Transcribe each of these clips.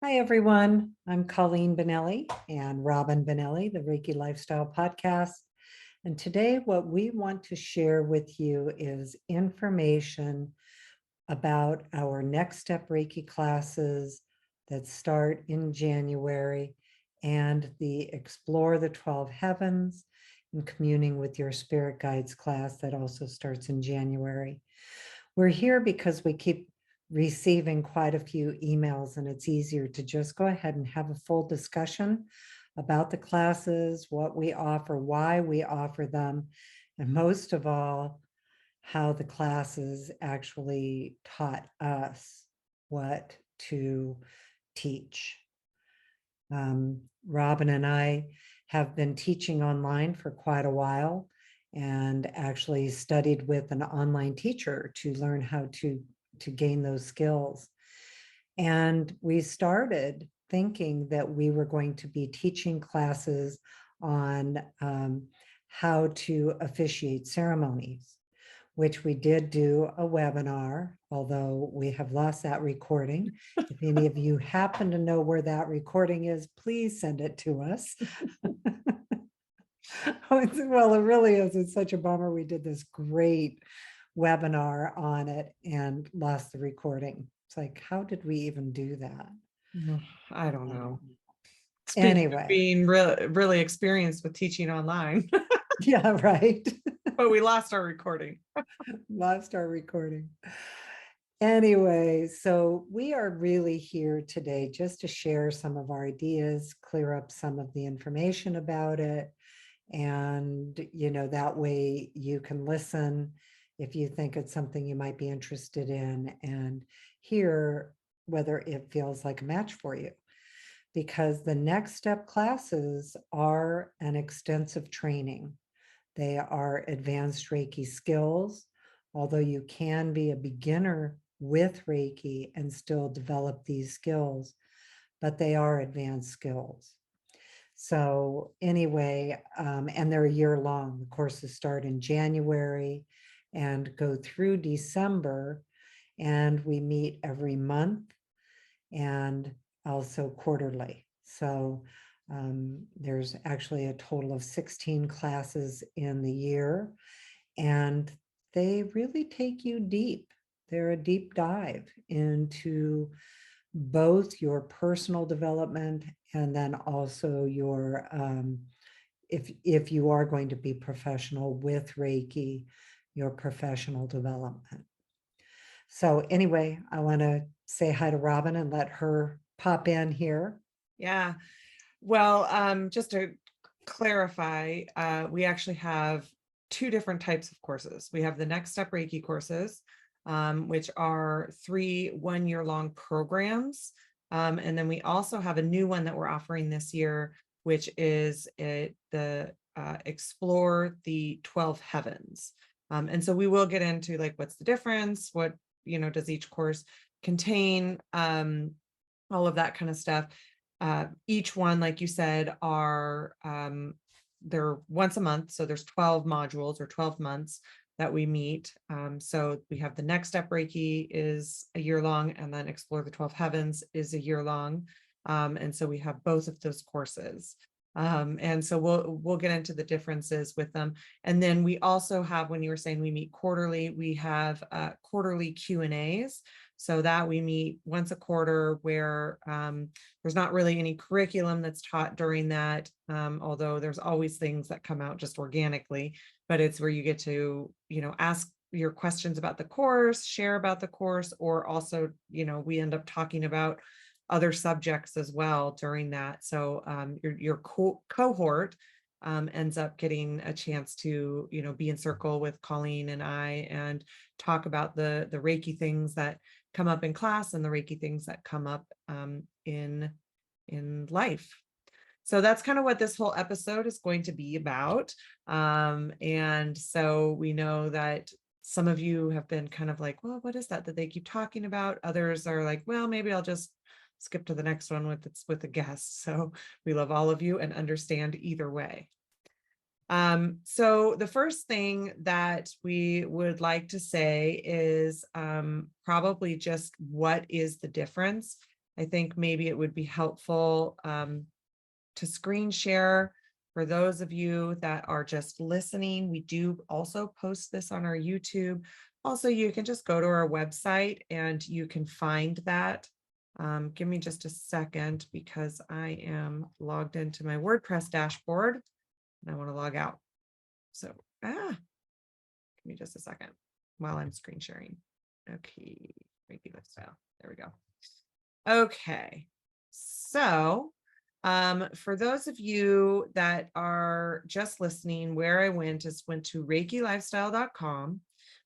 Hi, everyone. I'm Colleen Benelli and Robyn Benelli, the Reiki Lifestyle Podcast. And today, what we want to share with you is information about our Next Step Reiki classes that start in January and the Explore the 12 Heavens and Communing with Your Spirit Guides class that also starts in January. We're here because we keep receiving quite a few emails, and it's easier to just go ahead and have a full discussion about the classes, what we offer, why we offer them, and most of all, how the classes actually taught us what to teach. Robyn and I have been teaching online for quite a while and actually studied with an online teacher to learn how to gain those skills. And we started thinking that we were going to be teaching classes on how to officiate ceremonies, which we did do a webinar, although we have lost that recording. If any of you happen to know where that recording is, please send it to us. Well, it really is. It's such a bummer. We did this great webinar on it and lost the recording. It's like, how did we even do that? I don't know. Speaking Anyway. of being really experienced with teaching online. Yeah, right. But we lost our recording. Lost our recording. Anyway, so we are really here today just to share some of our ideas, clear up some of the information about it. And, that way you can listen if you think it's something you might be interested in and hear whether it feels like a match for you. Because the Next Step classes are an extensive training. They are advanced Reiki skills, although you can be a beginner with Reiki and still develop these skills, but they are advanced skills. So anyway, and they're a year long. The courses start in January and go through December, and we meet every month and also quarterly. So there's actually a total of 16 classes in the year, and they really take you deep. They're a deep dive into both your personal development and then also your, if you are going to be professional with Reiki, your professional development. So anyway, I want to say hi to Robyn and let her pop in here. Yeah. Well, just to clarify, we actually have two different types of courses. We have the Next Step Reiki courses, which are 3 one-year-long programs. And then we also have a new one that we're offering this year, which is the Explore the 12 Heavens. And so we will get into like, what's the difference? What, does each course contain? All of that kind of stuff. Each one, like you said, are they're once a month. So there's 12 modules or 12 months that we meet. So we have the Next Step Reiki is a year long, and then Explore the 12 Heavens is a year long. And so we have both of those courses. And so we'll get into the differences with them. And then we also have, when you were saying we meet quarterly, we have quarterly Q&As. So that we meet once a quarter where there's not really any curriculum that's taught during that, although there's always things that come out just organically, but it's where you get to, ask your questions about the course, share about the course, or also, we end up talking about other subjects as well during that. So your cohort ends up getting a chance to, be in circle with Colleen and I and talk about the Reiki things that come up in class and the Reiki things that come up in life. So that's kind of what this whole episode is going to be about. And so we know that some of you have been kind of like, well, what is that they keep talking about? Others are like, well, maybe I'll just skip to the next one with a guest. So we love all of you and understand either way. So the first thing that we would like to say is probably just what is the difference. I think maybe it would be helpful to screen share for those of you that are just listening. We do also post this on our YouTube. Also, you can just go to our website and you can find that. Give me just a second because I am logged into my WordPress dashboard and I want to log out. So, give me just a second while I'm screen sharing. Okay, Reiki Lifestyle. There we go. Okay, so for those of you that are just listening, where I went to ReikiLifestyle.com.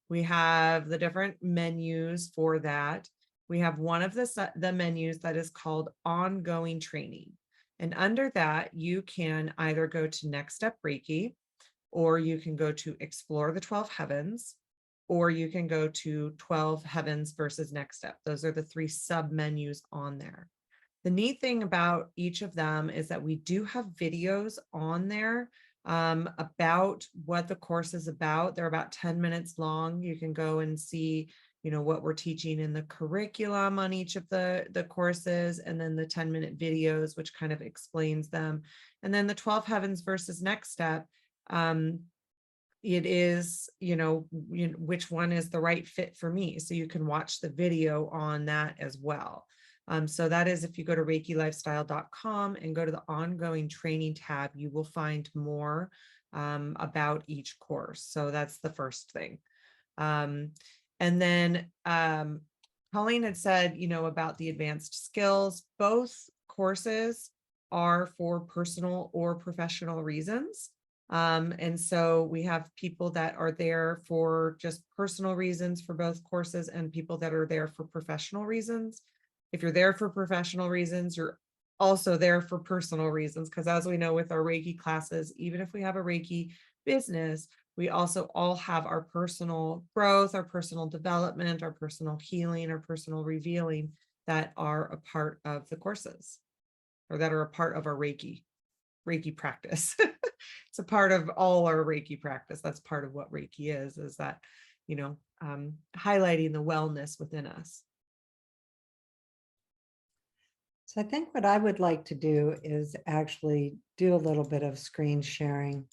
We have the different menus for that. We have one of the menus that is called ongoing training. And under that, you can either go to Next Step Reiki, or you can go to Explore the 12 Heavens, or you can go to 12 Heavens versus Next Step. Those are the 3 sub menus on there. The neat thing about each of them is that we do have videos on there about what the course is about. They're about 10 minutes long. You can go and see, what we're teaching in the curriculum on each of the courses, and then the 10-minute videos, which kind of explains them. And then the 12 Heavens versus Next Step. It is, which one is the right fit for me. So you can watch the video on that as well. So that is, if you go to ReikiLifestyle.com and go to the ongoing training tab, you will find more about each course. So that's the first thing. And then Colleen had said, about the advanced skills. Both courses are for personal or professional reasons. And so we have people that are there for just personal reasons for both courses, and people that are there for professional reasons. If you're there for professional reasons, you're also there for personal reasons, because as we know with our Reiki classes, even if we have a Reiki business, we also all have our personal growth, our personal development, our personal healing, our personal revealing that are a part of the courses, or that are a part of our Reiki practice. It's a part of all our Reiki practice. That's part of what Reiki is that, highlighting the wellness within us. So I think what I would like to do is actually do a little bit of screen sharing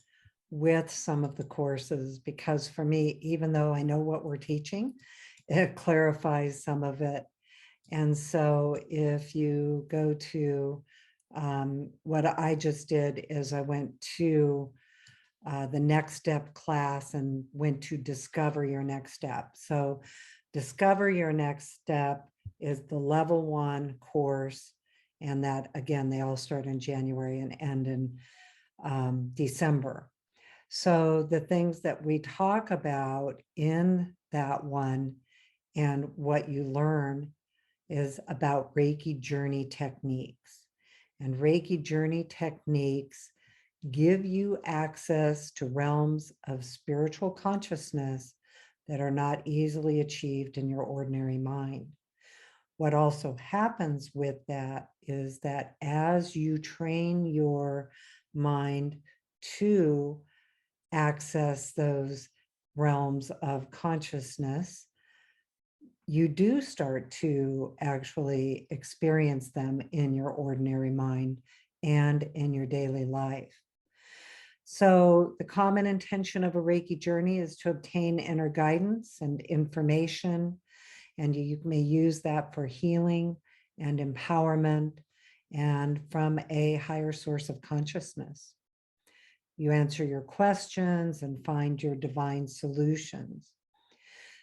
with some of the courses, because for me, even though I know what we're teaching, it clarifies some of it. And so if you go to what I just did is I went to the Next Step class and went to Discover Your Next Step. So Discover Your Next Step is the level 1 course. And that, again, they all start in January and end in December. So the things that we talk about in that one and what you learn is about Reiki Journey Techniques. And Reiki Journey Techniques give you access to realms of spiritual consciousness that are not easily achieved in your ordinary mind. What also happens with that is that as you train your mind to access those realms of consciousness, you do start to actually experience them in your ordinary mind and in your daily life. So the common intention of a Reiki journey is to obtain inner guidance and information, and you may use that for healing and empowerment and from a higher source of consciousness. You answer your questions and find your divine solutions.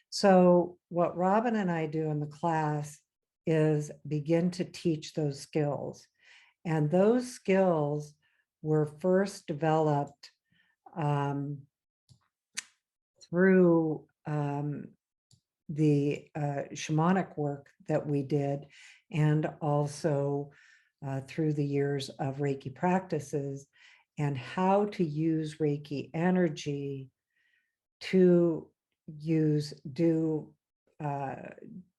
So what Robyn and I do in the class is begin to teach those skills. And those skills were first developed through the shamanic work that we did, and also through the years of Reiki practices, and how to use Reiki energy to do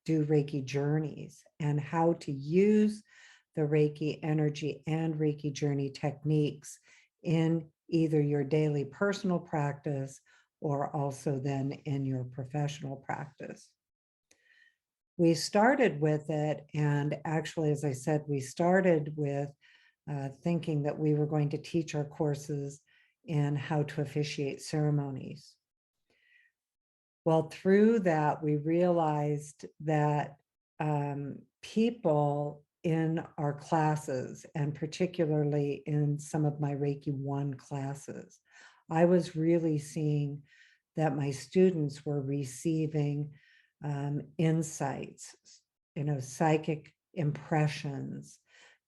Reiki journeys, and how to use the Reiki energy and Reiki journey techniques in either your daily personal practice or also then in your professional practice. we started with it. And actually, as I said, we started with thinking that we were going to teach our courses in how to officiate ceremonies. Well, through that, we realized that people in our classes, and particularly in some of my Reiki 1 classes, I was really seeing that my students were receiving insights, psychic impressions.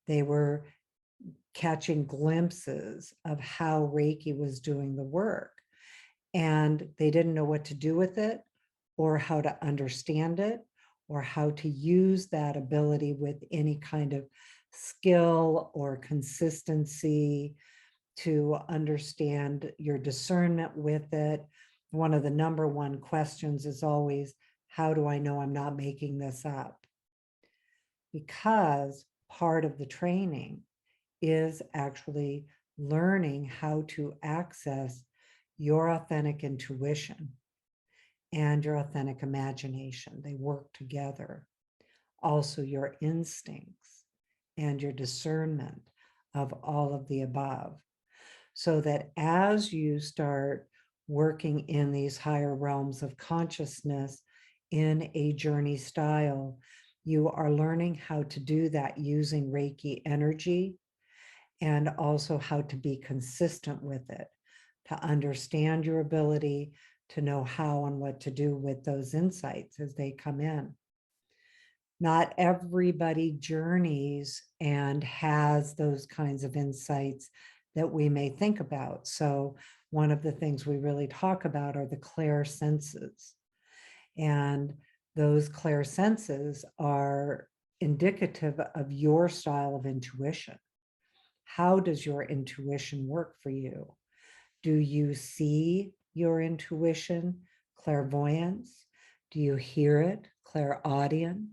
They were catching glimpses of how Reiki was doing the work. And they didn't know what to do with it, or how to understand it, or how to use that ability with any kind of skill or consistency to understand your discernment with it. One of the number one questions is always, how do I know I'm not making this up? Because part of the training is actually learning how to access your authentic intuition and your authentic imagination. They work together. Also, your instincts and your discernment of all of the above. So that as you start working in these higher realms of consciousness in a journey style, you are learning how to do that using Reiki energy, and also how to be consistent with it, to understand your ability to know how and what to do with those insights as they come in. Not everybody journeys and has those kinds of insights that we may think about. So one of the things we really talk about are the clair senses. And those clair senses are indicative of your style of intuition. How does your intuition work for you? Do you see your intuition, clairvoyance? Do you hear it, clairaudience?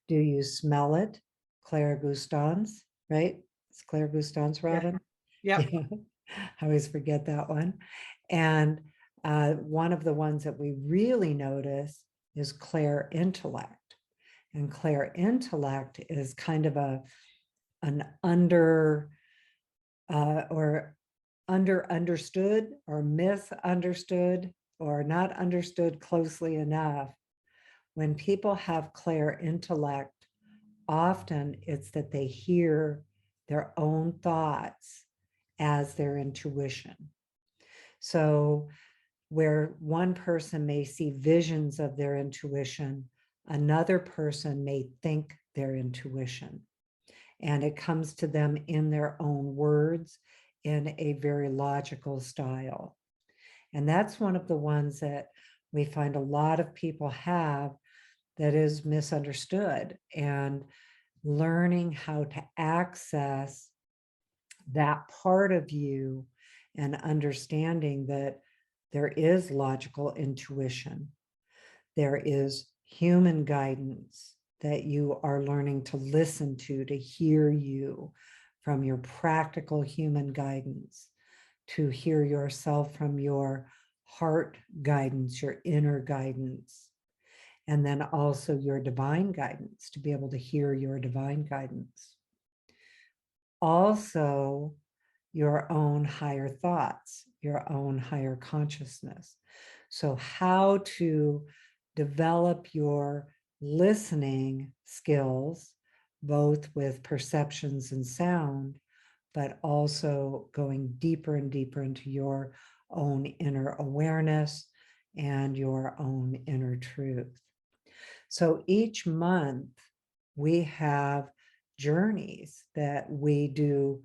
Do you smell it, clairgustance, right? It's clairgustance, Yeah. Robyn? Yep. Yeah, I always forget that one. And one of the ones that we really notice is clair intellect. And clair intellect is kind of an understood or misunderstood or not understood closely enough. When people have clair intellect, often it's that they hear their own thoughts as their intuition. So where one person may see visions of their intuition, another person may think their intuition. And it comes to them in their own words in a very logical style. And that's one of the ones that we find a lot of people have that is misunderstood, and learning how to access that part of you and understanding that there is logical intuition, there is human guidance that you are learning to listen to hear you from your practical human guidance, to hear yourself from your heart guidance, your inner guidance, and then also your divine guidance, to be able to hear your divine guidance. Also, your own higher thoughts, your own higher consciousness. So how to develop your listening skills, both with perceptions and sound, but also going deeper and deeper into your own inner awareness and your own inner truth. So each month we have journeys that we do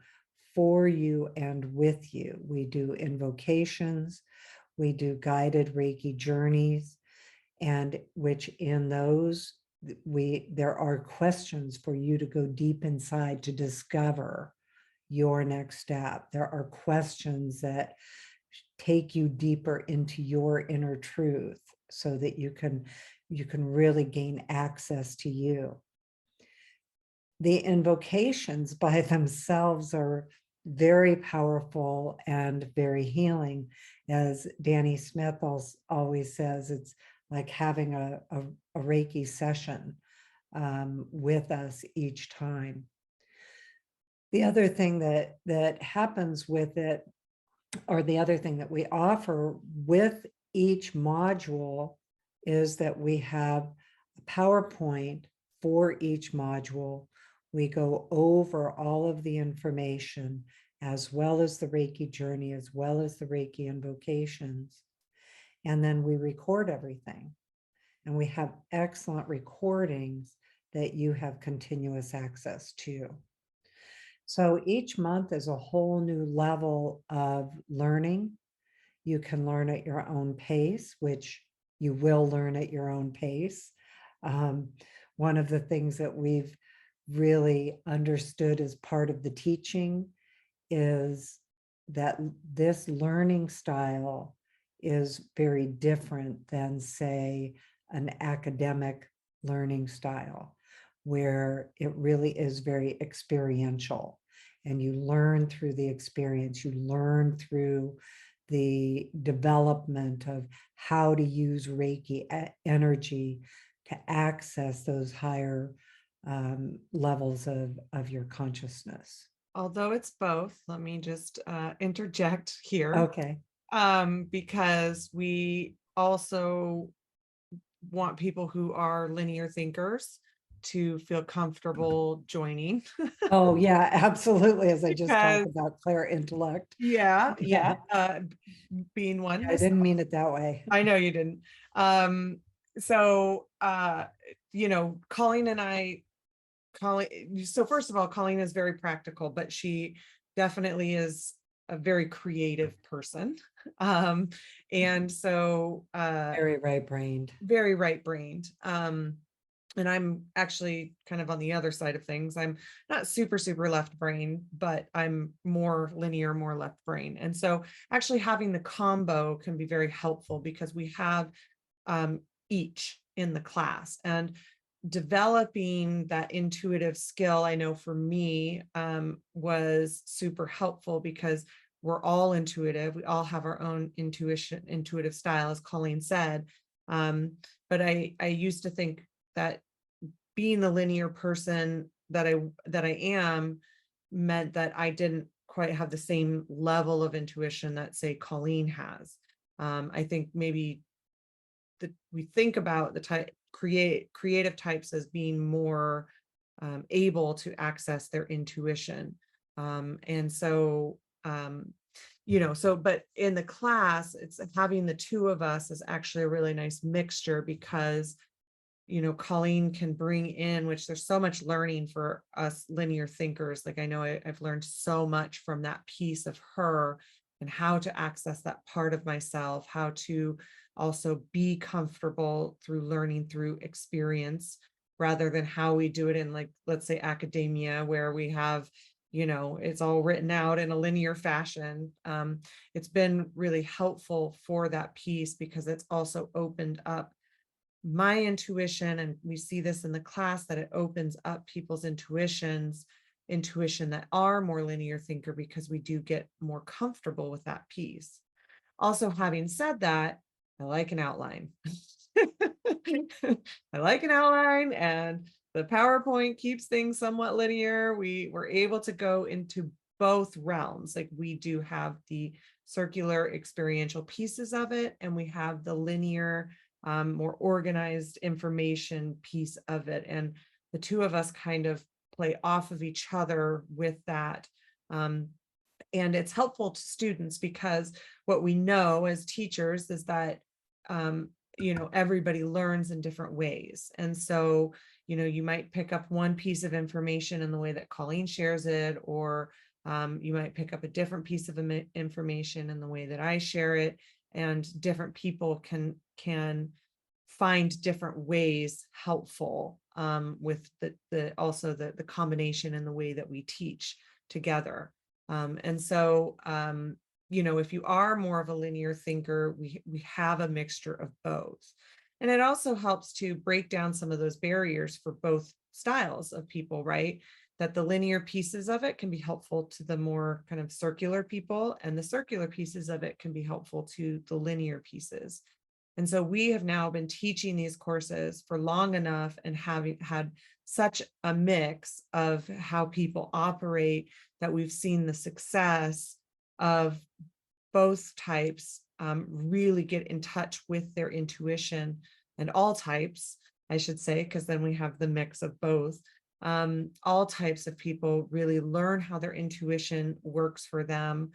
for you and with you. We do invocations, we do guided Reiki journeys, and which in those there are questions for you to go deep inside to discover your next step. There are questions that take you deeper into your inner truth so that you can really gain access to you. The invocations by themselves are very powerful and very healing. As Danny Smith always says, it's like having a Reiki session with us each time. The other thing that happens with it, or the other thing that we offer with each module, is that we have a PowerPoint for each module. We go over all of the information, as well as the Reiki journey, as well as the Reiki invocations. And then we record everything. And we have excellent recordings that you have continuous access to. So each month is a whole new level of learning. You can learn at your own pace, which you will learn at your own pace. Um, One of the things that we've really understood as part of the teaching is that this learning style is very different than, say, an academic learning style, where it really is very experiential. And you learn through the experience, you learn through the development of how to use Reiki energy to access those higher levels of your consciousness. Although it's both, let me just interject here, Okay. because we also want people who are linear thinkers to feel comfortable joining. Oh, yeah, absolutely. As I just talked Because about Claire intellect. yeah, being one I myself. didn't mean it that way. I know you didn't. Um, so Colleen and I, so first of all, Colleen is very practical, but she definitely is a very creative person. And so Very right-brained. very right-brained. And I'm actually kind of on the other side of things. I'm not super, super left brain, but I'm more linear, more left brain. And so actually having the combo can be very helpful because we have each in the class, and developing that intuitive skill, I know for me, was super helpful because we're all intuitive. We all have our own intuitive style, as Colleen said. But I used to think that being the linear person that I am meant that I didn't quite have the same level of intuition that, say, Colleen has. I think maybe that we think about the creative types as being more able to access their intuition. And so but in the class, it's having the two of us is actually a really nice mixture because Colleen can bring in, which there's so much learning for us linear thinkers. Like I know I've learned so much from that piece of her and how to access that part of myself, how to also be comfortable through learning through experience rather than how we do it in, like, let's say academia, where we have, it's all written out in a linear fashion. It's been really helpful for that piece because it's also opened up my intuition, and we see this in the class, that it opens up people's intuition that are more linear thinker, because we do get more comfortable with that piece. Also, having said that, I like an outline. I like an outline, and the PowerPoint keeps things somewhat linear. We were able to go into both realms. Like we do have the circular experiential pieces of it, and we have the linear, more organized information piece of it. And the two of us kind of play off of each other with that. And it's helpful to students because what we know as teachers is that, everybody learns in different ways. And so, you might pick up one piece of information in the way that Colleen shares it, or you might pick up a different piece of information in the way that I share it. And different people can find different ways helpful, with the combination in the way that we teach together. And so, if you are more of a linear thinker, we have a mixture of both. And it also helps to break down some of those barriers for both styles of people, right? That the linear pieces of it can be helpful to the more kind of circular people, and the circular pieces of it can be helpful to the linear pieces. And so we have now been teaching these courses for long enough and having had such a mix of how people operate that we've seen the success of both types really get in touch with their intuition, and all types, I should say, because then we have the mix of both. All types of people really learn how their intuition works for them,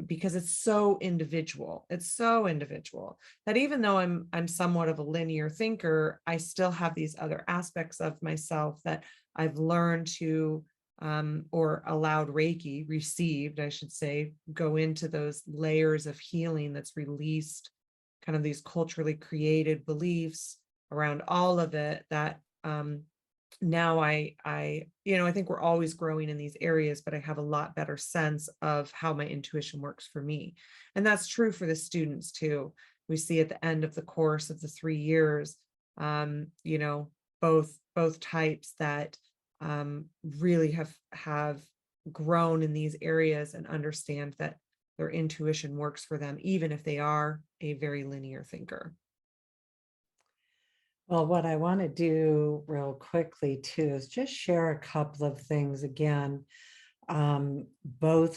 because it's so individual. It's so individual that even though I'm somewhat of a linear thinker, I still have these other aspects of myself that I've learned to or allowed Reiki, received, I should say, go into those layers of healing that's released, kind of these culturally created beliefs around all of it that now I think we're always growing in these areas, but I have a lot better sense of how my intuition works for me. And that's true for the students too. We see at the end of the course of the 3 years, you know, both types that really have grown in these areas and understand that their intuition works for them, even if they are a very linear thinker. Well, what I want to do real quickly too is just share a couple of things again. Both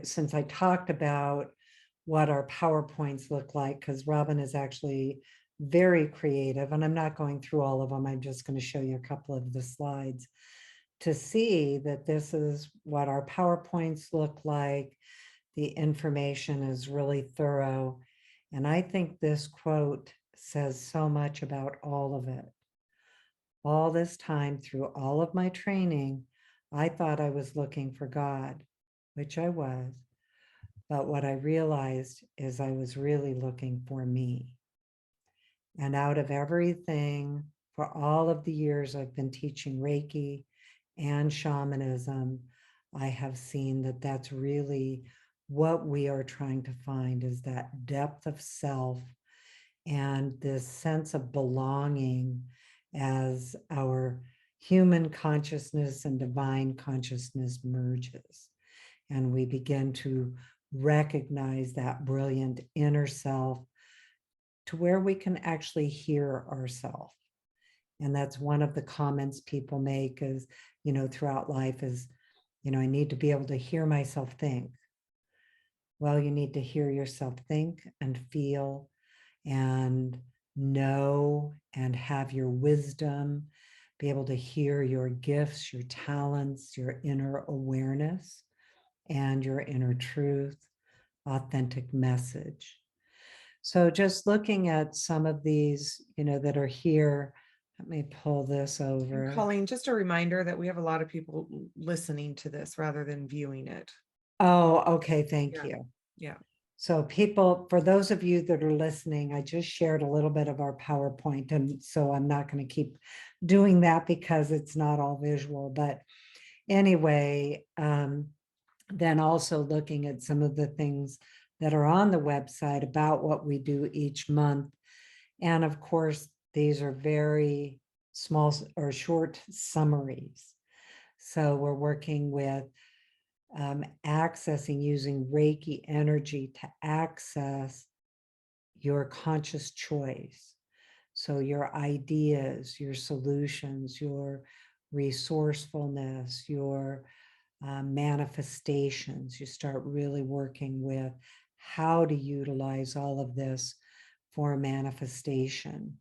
since I talked about what our PowerPoints look like, because Robyn is actually very creative, and I'm not going through all of them. I'm just going to show you a couple of the slides to see that this is what our PowerPoints look like. The information is really thorough. And I think this quote says so much about all of it. All this time, through all of my training, I thought I was looking for God, which I was. But what I realized is I was really looking for me. And out of everything, for all of the years I've been teaching Reiki and shamanism, I have seen that that's really what we are trying to find, is that depth of self and this sense of belonging as our human consciousness and divine consciousness merges. And we begin to recognize that brilliant inner self to where we can actually hear ourselves. And that's one of the comments people make is, throughout life is, I need to be able to hear myself think. Well, you need to hear yourself think and feel and know and have your wisdom, be able to hear your gifts, your talents, your inner awareness, and your inner truth, authentic message. So just looking at some of these, that are here, let me pull this And over. Colleen, just a reminder that we have a lot of people listening to this rather than viewing it. Oh, okay. Thank Yeah. you. Yeah. So people, for those of you that are listening, I just shared a little bit of our PowerPoint, and so I'm not going to keep doing that because it's not all visual. But anyway, then also looking at some of the things that are on the website about what we do each month. And of course, these are very small or short summaries. So we're working with accessing, using Reiki energy to access your conscious choice. So your ideas, your solutions, your resourcefulness, your manifestations. You start really working with how to utilize all of this for manifestation.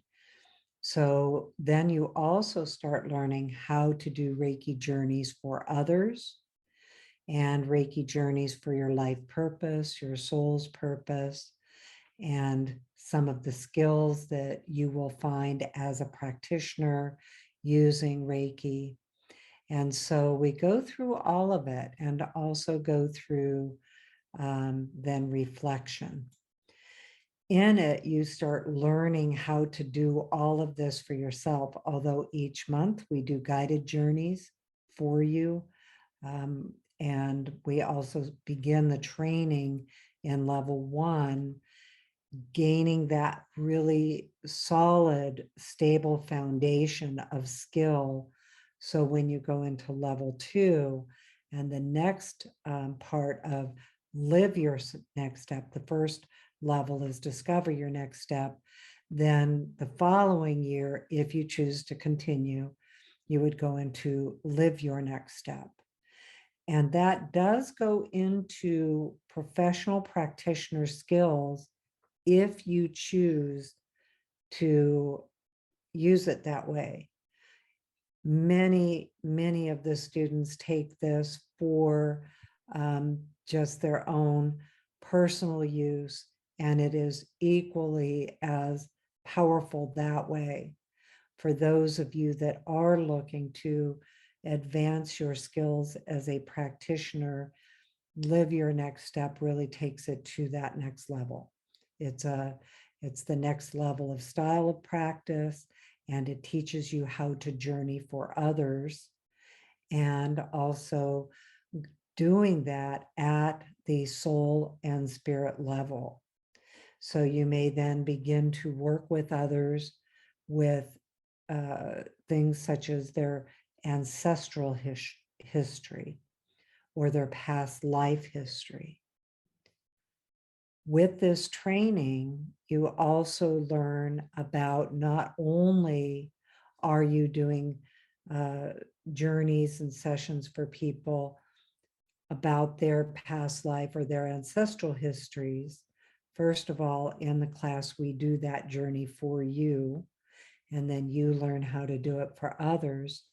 So then you also start learning how to do Reiki journeys for others and Reiki journeys for your life purpose, your soul's purpose, and some of the skills that you will find as a practitioner using Reiki. And so we go through all of it and also go through then reflection. In it, you start learning how to do all of this for yourself, although each month we do guided journeys for you. And we also begin the training in level 1, gaining that really solid, stable foundation of skill. So when you go into level 2 and the next part of live your next step, the first level is discover your next step. Then the following year, if you choose to continue, you would go into live your next step. And that does go into professional practitioner skills if you choose to use it that way. Many of the students take this for just their own personal use, and it is equally as powerful that way. For those of you that are looking to advance your skills as a practitioner, live your next step really takes it to that next level. It's the next level of style of practice, and it teaches you how to journey for others, and also doing that at the soul and spirit level. So you may then begin to work with others with things such as their ancestral history or their past life history. With this training, you also learn about not only are you doing journeys and sessions for people about their past life or their ancestral histories. First of all, in the class, we do that journey for you, and then you learn how to do it for others.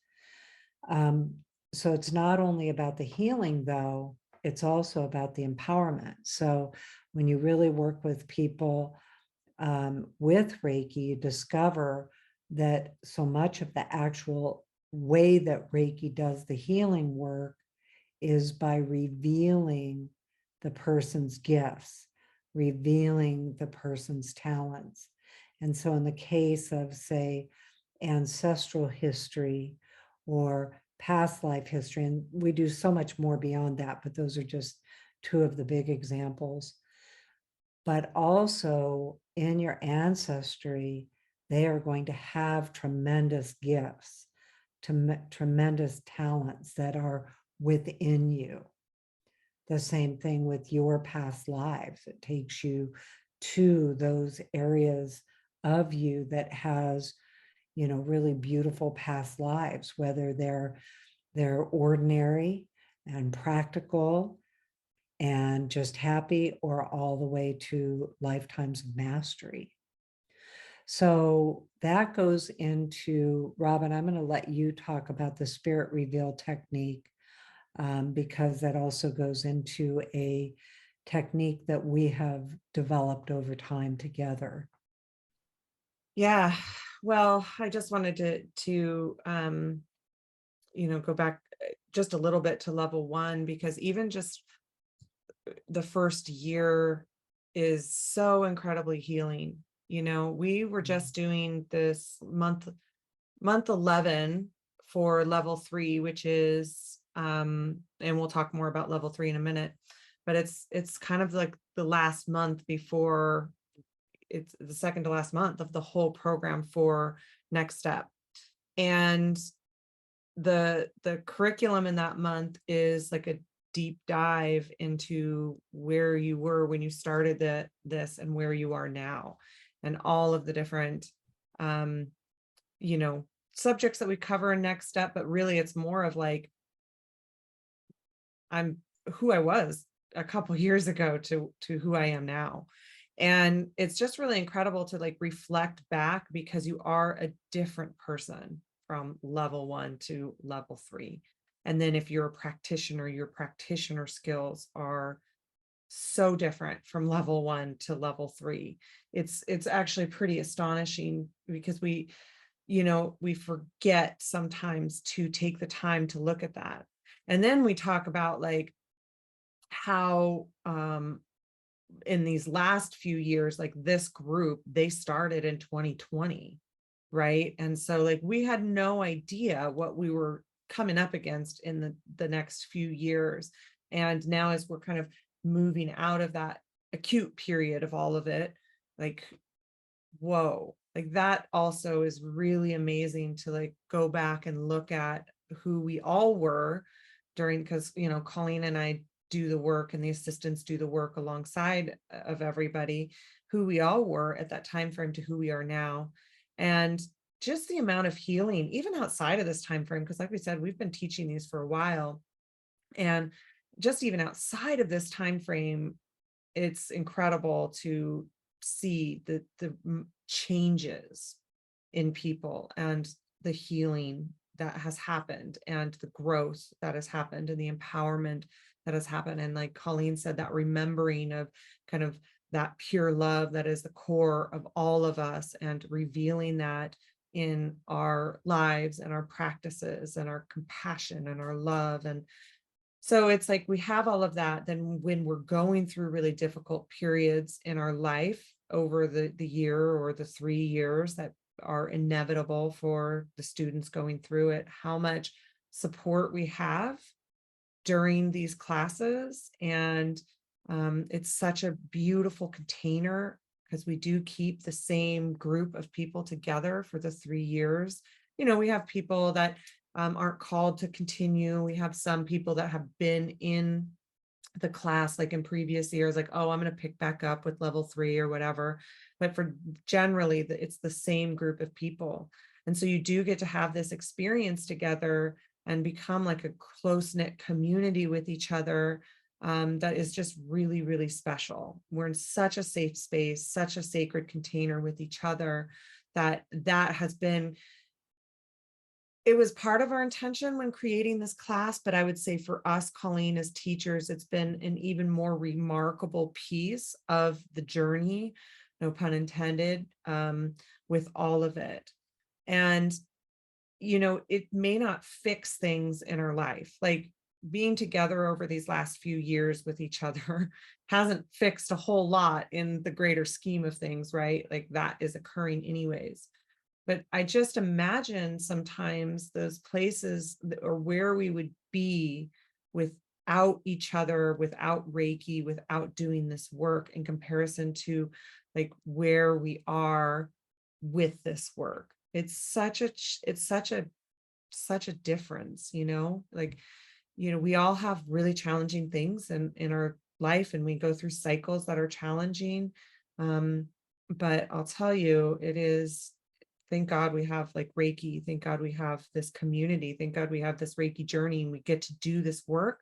So it's not only about the healing, though, it's also about the empowerment. So when you really work with people with Reiki, you discover that so much of the actual way that Reiki does the healing work is by revealing the person's gifts, revealing the person's talents. And so in the case of, say, ancestral history or past life history, and we do so much more beyond that, but those are just two of the big examples. But also in your ancestry, they are going to have tremendous gifts, tremendous talents that are within you. The same thing with your past lives. It takes you to those areas of you that has, really beautiful past lives, whether they're ordinary and practical and just happy, or all the way to lifetimes of mastery. So that goes into, Robyn, I'm going to let you talk about the spirit reveal technique, because that also goes into a technique that we have developed over time together. Yeah, well, I just wanted to go back just a little bit to level 1, because even just the first year is so incredibly healing. We were just doing this month 11 for level 3, which is and we'll talk more about level 3 in a minute, but it's kind of like the last month before, it's the second to last month of the whole program for Next Step. And the curriculum in that month is like a deep dive into where you were when you started this and where you are now, and all of the different subjects that we cover in Next Step. But really it's more of like, I'm who I was a couple years ago to who I am now. And it's just really incredible to like reflect back, because you are a different person from level 1 to level 3. And then if you're a practitioner, your practitioner skills are so different from level 1 to level 3. It's actually pretty astonishing, because we forget sometimes to take the time to look at that. And then we talk about like how in these last few years, like this group, they started in 2020, right? And so like we had no idea what we were coming up against in the next few years. And now as we're kind of moving out of that acute period of all of it, like, whoa, like that also is really amazing to like go back and look at who we all were during, because Colleen and I do the work and the assistants do the work alongside of everybody, who we all were at that time frame to who we are now. And just the amount of healing, even outside of this time frame, because like we said, we've been teaching these for a while. And just even outside of this time frame, it's incredible to see the changes in people and the healing that has happened and the growth that has happened and the empowerment that has happened. And like Colleen said, that remembering of kind of that pure love that is the core of all of us, and revealing that in our lives and our practices and our compassion and our love. And so it's like we have all of that. Then when we're going through really difficult periods in our life over the year or the 3 years that are inevitable for the students going through it, how much support we have during these classes. And it's such a beautiful container, because we do keep the same group of people together for the 3 years. You know, we have people that aren't called to continue. We have some people that have been in the class like in previous years, like, oh, I'm going to pick back up with level 3 or whatever. But for generally, it's the same group of people. And so you do get to have this experience together and become like a close-knit community with each other. That is just really, really special. We're in such a safe space, such a sacred container with each other, that has been, it was part of our intention when creating this class, but I would say for us, Colleen, as teachers, it's been an even more remarkable piece of the journey, no pun intended, with all of it. And, you know, it may not fix things in our life. Like being together over these last few years with each other hasn't fixed a whole lot in the greater scheme of things, right? Like that is occurring anyways. But I just imagine sometimes those places or where we would be without each other, without Reiki, without doing this work, in comparison to like where we are with this work. It's such a difference, you know, like, you know, we all have really challenging things in our life, and we go through cycles that are challenging. But I'll tell you, it is, thank God we have like Reiki. Thank God we have this community. Thank God we have this Reiki journey, and we get to do this work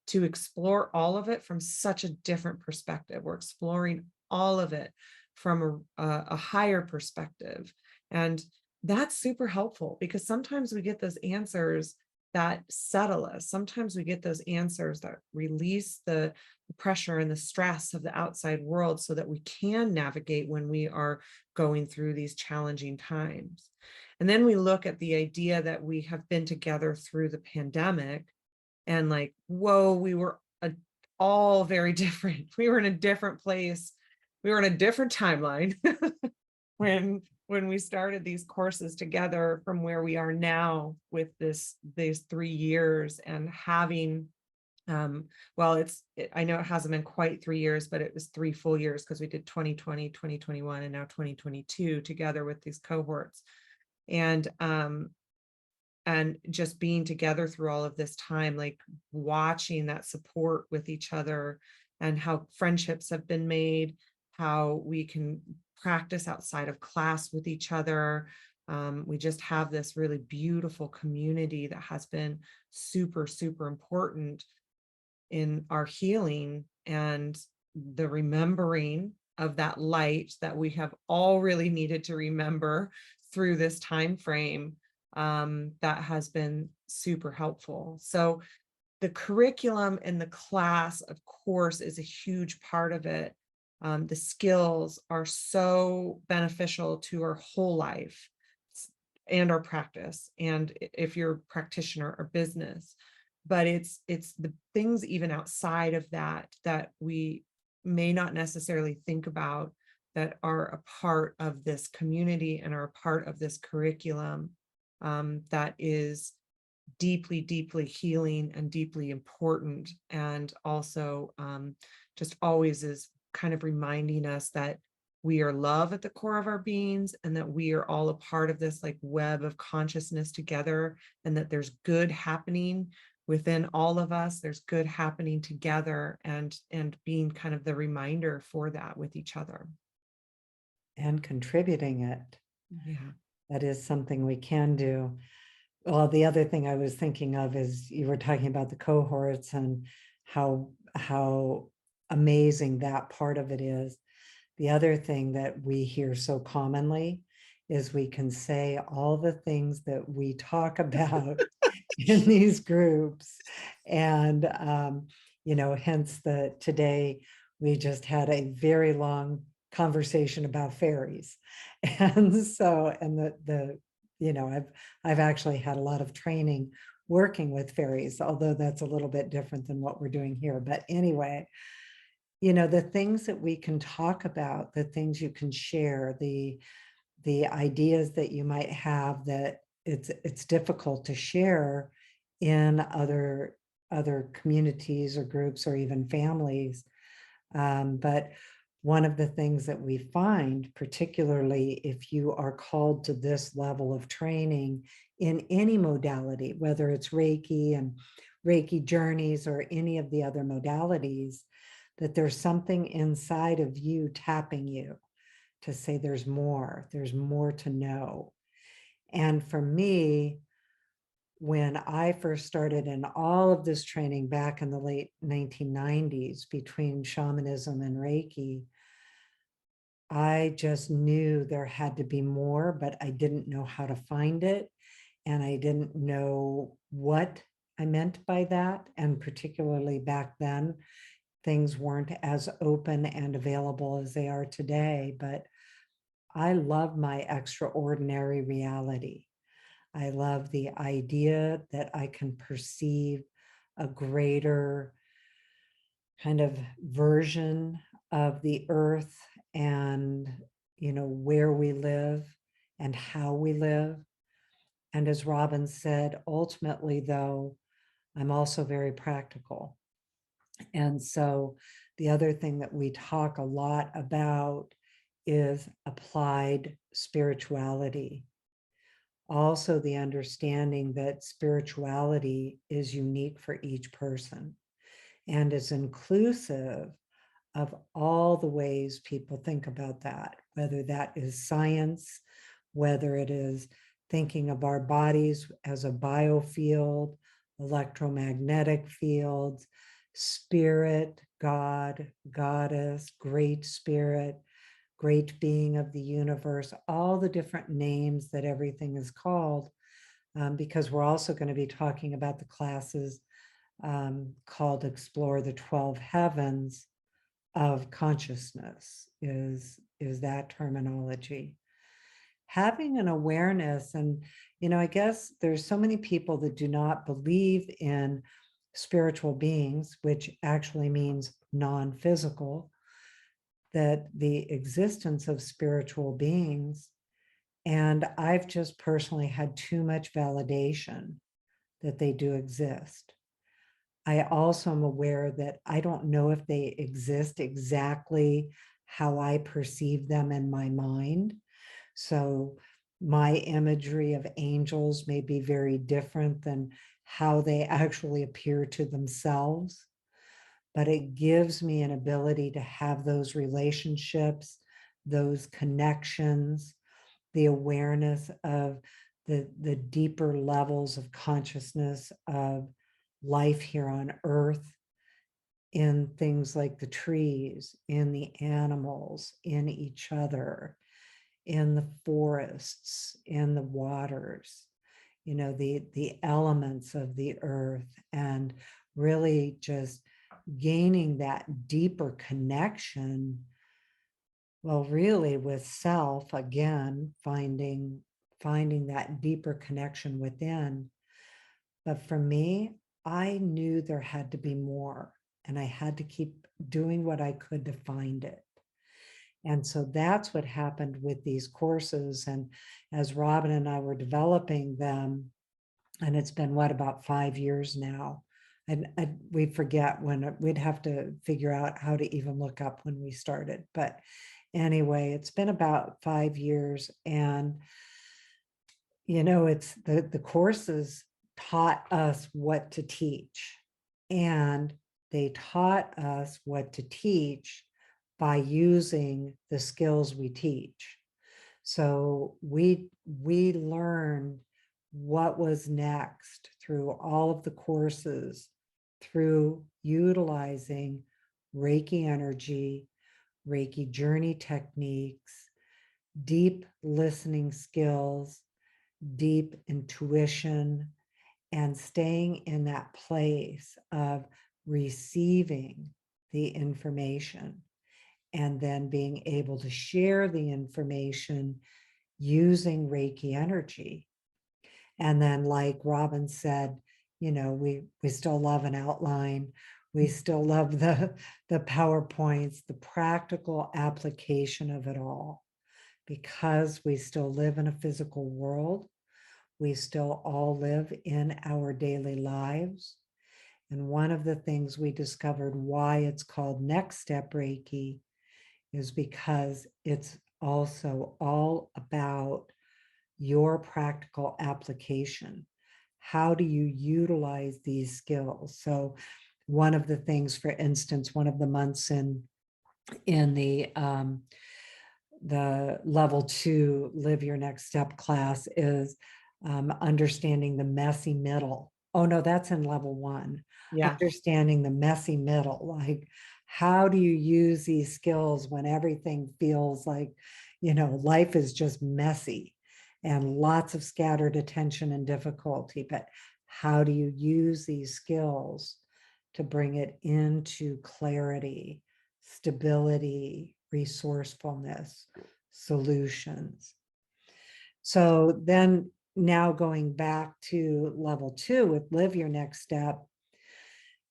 to explore all of it from such a different perspective. We're exploring all of it from a higher perspective. And that's super helpful, because sometimes we get those answers that settle us. Sometimes we get those answers that release the pressure and the stress of the outside world, so that we can navigate when we are going through these challenging times. And then we look at the idea that we have been together through the pandemic, and like, whoa, we were all very different. We were in a different place. We were in a different timeline when we started these courses together from where we are now with these 3 years. And having well, I know it hasn't been quite 3 years, but it was 3 full years, because we did 2020, 2021, and now 2022 together with these cohorts. And just being together through all of this time, like watching that support with each other, and how friendships have been made, how we can practice outside of class with each other. We just have this really beautiful community that has been super, super important in our healing, and the remembering of that light that we have all really needed to remember through this time frame. That has been super helpful. So the curriculum and the class, of course, is a huge part of it. The skills are so beneficial to our whole life and our practice, and if you're a practitioner or business. But it's the things even outside of that that we may not necessarily think about, that are a part of this community and are a part of this curriculum, that is deeply, deeply healing and deeply important. And also just always is kind of reminding us that we are love at the core of our beings, and that we are all a part of this like web of consciousness together, and that there's good happening within all of us, there's good happening together, and being kind of the reminder for that with each other. And contributing it. Yeah. That is something we can do. Well, the other thing I was thinking of is you were talking about the cohorts and how amazing that part of it is. The other thing that we hear so commonly is we can say all the things that we talk about in these groups. And, hence today we just had a very long conversation about fairies. And so, and I've actually had a lot of training working with fairies, although that's a little bit different than what we're doing here. But anyway, the things that we can talk about, the things you can share, the ideas that you might have that it's difficult to share in other communities or groups or even families. But one of the things that we find, particularly if you are called to this level of training in any modality, whether it's Reiki and Reiki journeys or any of the other modalities, that there's something inside of you tapping you to say there's more to know. And for me, when I first started in all of this training back in the late 1990s between shamanism and Reiki, I just knew there had to be more, but I didn't know how to find it. And I didn't know what I meant by that. And particularly back then, things weren't as open and available as they are today. But I love my extraordinary reality. I love the idea that I can perceive a greater kind of version of the earth and, where we live and how we live. And as Robyn said, ultimately, though, I'm also very practical. And so the other thing that we talk a lot about is applied spirituality. Also, the understanding that spirituality is unique for each person and is inclusive of all the ways people think about that, whether that is science, whether it is thinking of our bodies as a biofield, electromagnetic fields, spirit, God, goddess, great spirit, great being of the universe, all the different names that everything is called, because we're also going to be talking about the classes called Explore the 12 Heavens of Consciousness is that terminology. Having an awareness, and I guess there's so many people that do not believe in spiritual beings, which actually means non-physical, that the existence of spiritual beings, and I've just personally had too much validation that they do exist. I also am aware that I don't know if they exist exactly how I perceive them in my mind. So my imagery of angels may be very different than how they actually appear to themselves. But it gives me an ability to have those relationships, those connections, the awareness of the deeper levels of consciousness of life here on earth, in things like the trees, in the animals, in each other, in the forests, in the waters, the elements of the earth, and really just gaining that deeper connection, well, really with self, again, finding that deeper connection within. But for me, I knew there had to be more, and I had to keep doing what I could to find it. And so that's what happened with these courses. And as Robyn and I were developing them, and it's been about 5 years now, and we forget when, we'd have to figure out how to even look up when we started. But anyway, it's been about 5 years, and it's the courses taught us what to teach. And they taught us what to teach by using the skills we teach. So we learned what was next through all of the courses, through utilizing Reiki energy, Reiki Journey Techniques, deep listening skills, deep intuition, and staying in that place of receiving the information and then being able to share the information using Reiki energy. And then, like Robyn said, we still love an outline. We still love the PowerPoints, the practical application of it all, because we still live in a physical world. We still all live in our daily lives. And one of the things we discovered why it's called Next Step Reiki is because it's also all about your practical application. How do you utilize these skills? So one of the things, for instance, one of the months in the level 2 Live Your Next Step class is understanding the messy middle. Oh no, that's in level 1. Yeah. Understanding the messy middle. Like, how do you use these skills when everything feels like, life is just messy and lots of scattered attention and difficulty? But how do you use these skills to bring it into clarity, stability, resourcefulness, solutions? So then, now going back to level 2 with Live Your Next Step,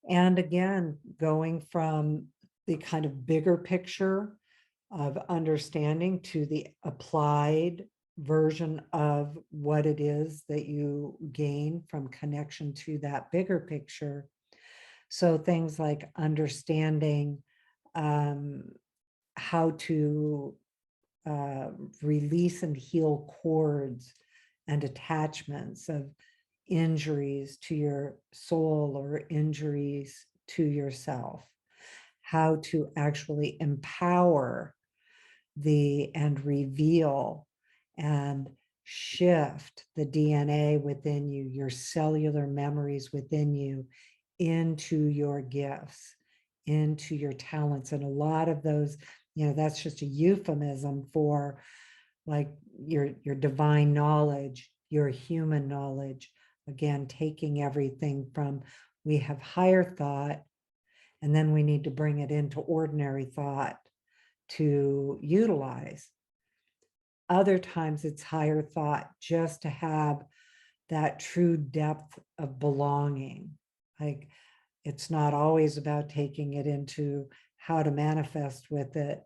and again, going from the kind of bigger picture of understanding to the applied version of what it is that you gain from connection to that bigger picture. So things like understanding how to release and heal cords and attachments of injuries to your soul or injuries to yourself, how to actually empower and reveal and shift the DNA within you, your cellular memories within you, into your gifts, into your talents. And a lot of those, that's just a euphemism for like your divine knowledge, your human knowledge. Again, taking everything from, we have higher thought, and then we need to bring it into ordinary thought to utilize. Other times it's higher thought just to have that true depth of belonging. Like, it's not always about taking it into how to manifest with it.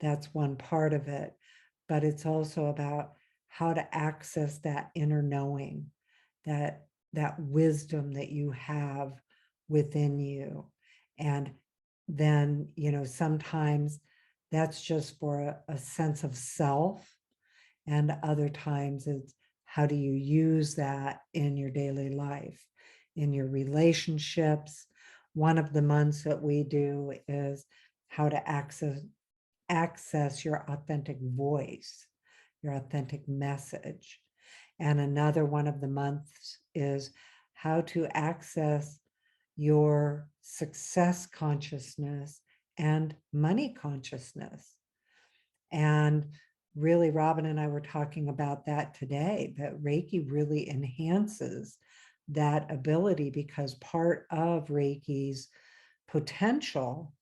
That's one part of it. But it's also about how to access that inner knowing, that wisdom that you have within you. And then, sometimes that's just for a sense of self. And other times it's, how do you use that in your daily life, in your relationships? One of the months that we do is how to access your authentic voice, your authentic message. And another one of the months is how to access your success consciousness and money consciousness. And really, Robyn and I were talking about that today, that Reiki really enhances that ability, because part of Reiki's potential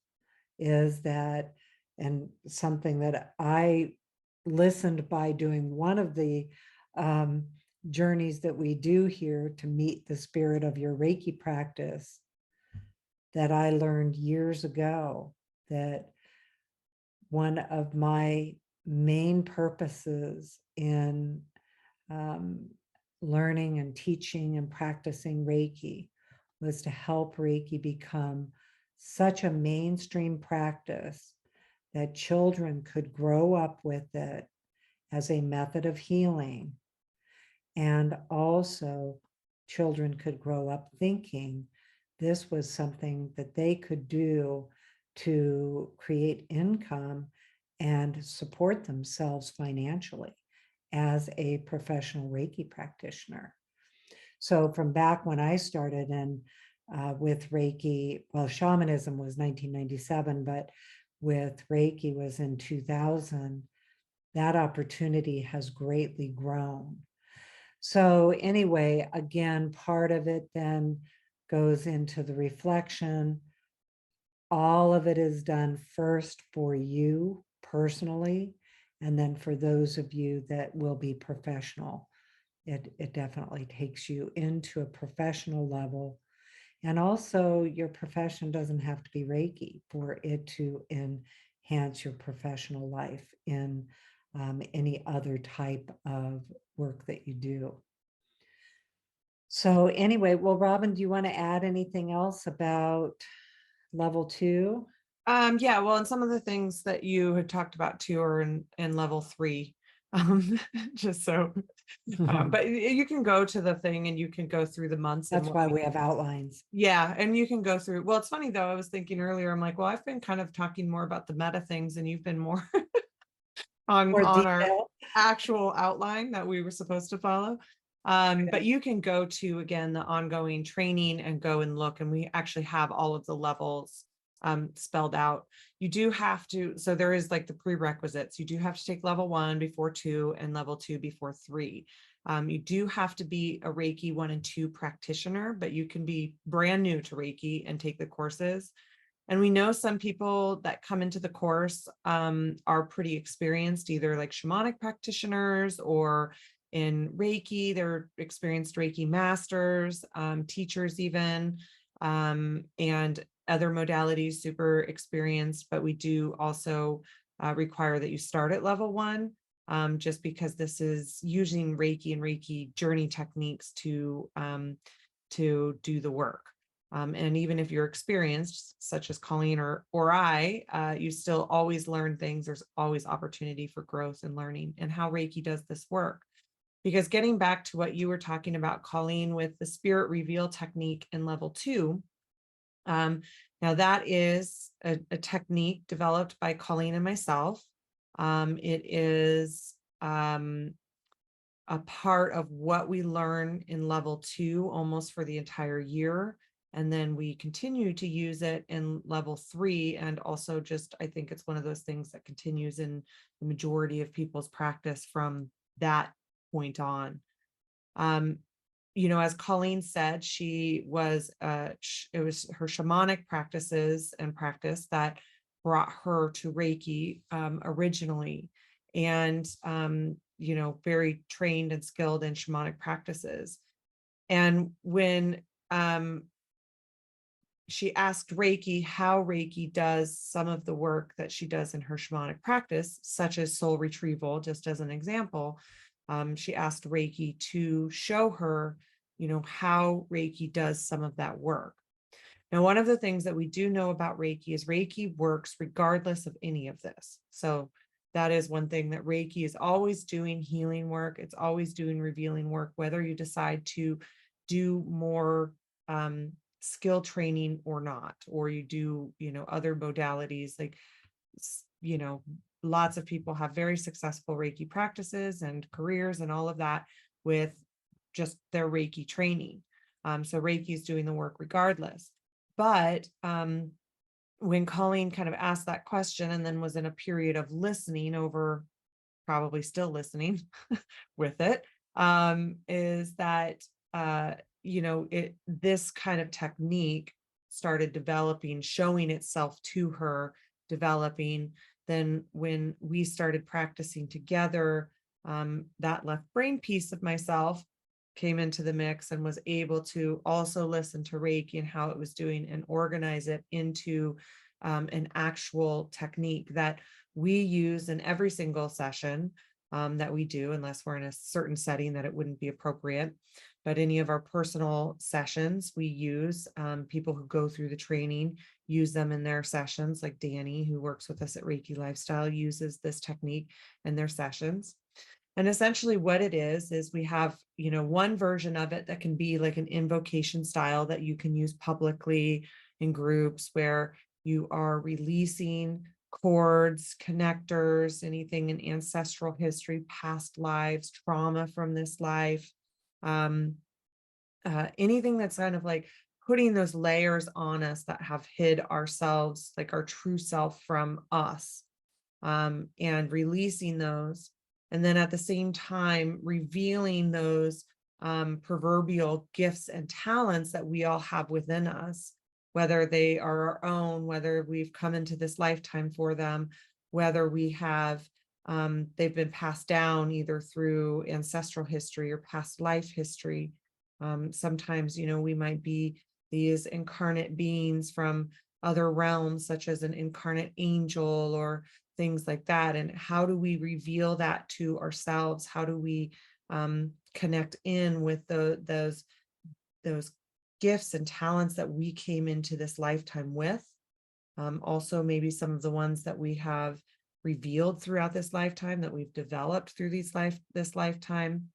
is that, and something that I listened by doing one of the journeys that we do here to meet the spirit of your Reiki practice, that I learned years ago, that one of my main purposes in learning and teaching and practicing Reiki was to help Reiki become such a mainstream practice that children could grow up with it as a method of healing, and also children could grow up thinking this was something that they could do to create income and support themselves financially as a professional Reiki practitioner. So from back when I started in with Reiki, well, shamanism was 1997, but with Reiki was in 2000, that opportunity has greatly grown. So anyway, again, part of it then goes into the reflection. All of it is done first for you personally, and then for those of you that will be professional. It definitely takes you into a professional level. And also your profession doesn't have to be Reiki for it to enhance your professional life in any other type of work that you do. So anyway, well, Robyn, do you want to add anything else about level 2? Yeah, well, and some of the things that you had talked about too are in level 3. Just so, but you can go to the thing and you can go through the months and That's what why we have outlines. yeah, and you can go through. Well, it's funny though, I was thinking earlier, I'm like, well, I've been kind of talking more about the meta things and you've been more More on our detail. actual outline that we were supposed to follow. But you can go to, again, the ongoing training and go and look, and we actually have all of the levels spelled out. You do have to, so there is like the prerequisites. You do have to take level 1 before 2 and level 2 before 3. You do have to be a Reiki 1 and 2 practitioner, but you can be brand new to Reiki and take the courses. And we know some people that come into the course are pretty experienced, either like shamanic practitioners or in Reiki, they're experienced Reiki masters, teachers even, and other modalities, super experienced. But we do also require that you start at level 1, just because this is using Reiki and Reiki Journey Techniques to do the work. And even if you're experienced, such as Colleen or I, you still always learn things. There's always opportunity for growth and learning, and how Reiki does this work. Because getting back to what you were talking about, Colleen, with the spirit reveal technique in level 2, now that is a technique developed by Colleen and myself. It is a part of what we learn in level 2 almost for the entire year. And then we continue to use it in level 3. And also just, I think it's one of those things that continues in the majority of people's practice from that point on. You know, as Colleen said, she was, it was her shamanic practices and practice that brought her to Reiki originally. And, you know, very trained and skilled in shamanic practices. And when she asked Reiki how Reiki does some of the work that she does in her shamanic practice, such as soul retrieval, just as an example, she asked Reiki to show her, you know, how Reiki does some of that work. Now, one of the things that we do know about Reiki is Reiki works regardless of any of this. So that is one thing, that Reiki is always doing healing work. It's always doing revealing work, whether you decide to do more skill training or not, or you do, you know, other modalities. Like, you know, lots of people have very successful Reiki practices and careers and all of that with just their Reiki training. So Reiki is doing the work regardless. But when Colleen kind of asked that question and then was in a period of listening over, probably still listening with it, is that, you know, this kind of technique started developing, showing itself to her, developing. Then when we started practicing together, that left brain piece of myself came into the mix and was able to also listen to Reiki and how it was doing and organize it into an actual technique that we use in every single session that we do, unless we're in a certain setting that it wouldn't be appropriate. But any of our personal sessions, we use people who go through the training, use them in their sessions, like Danny, who works with us at Reiki Lifestyle, uses this technique in their sessions. And essentially what it is we have, one version of it that can be like an invocation style that you can use publicly in groups, where you are releasing cords, connectors, anything in ancestral history, past lives, trauma from this life, um, anything that's kind of like putting those layers on us that have hid ourselves, like our true self, from us, and releasing those. And then at the same time, revealing those proverbial gifts and talents that we all have within us, whether they are our own, whether we've come into this lifetime for them, whether we have, they've been passed down either through ancestral history or past life history. Sometimes, we might be these incarnate beings from other realms, such as an incarnate angel or things like that. And how do we reveal that to ourselves? How do we connect in with those gifts and talents that we came into this lifetime with? Also, maybe some of the ones that we have revealed throughout this lifetime, that we've developed through this lifetime.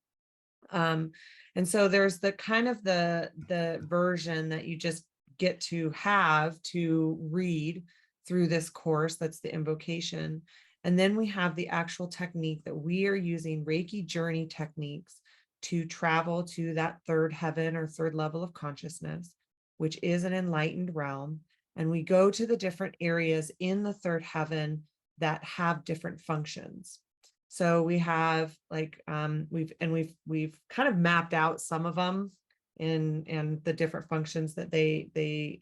And so there's the kind of the version that you just get to have to read through this course. That's the invocation. And then we have the actual technique that we are using, Reiki Journey Techniques, to travel to that third heaven or third level of consciousness, which is an enlightened realm. And we go to the different areas in the third heaven that have different functions. So we have like we've kind of mapped out some of them and the different functions that they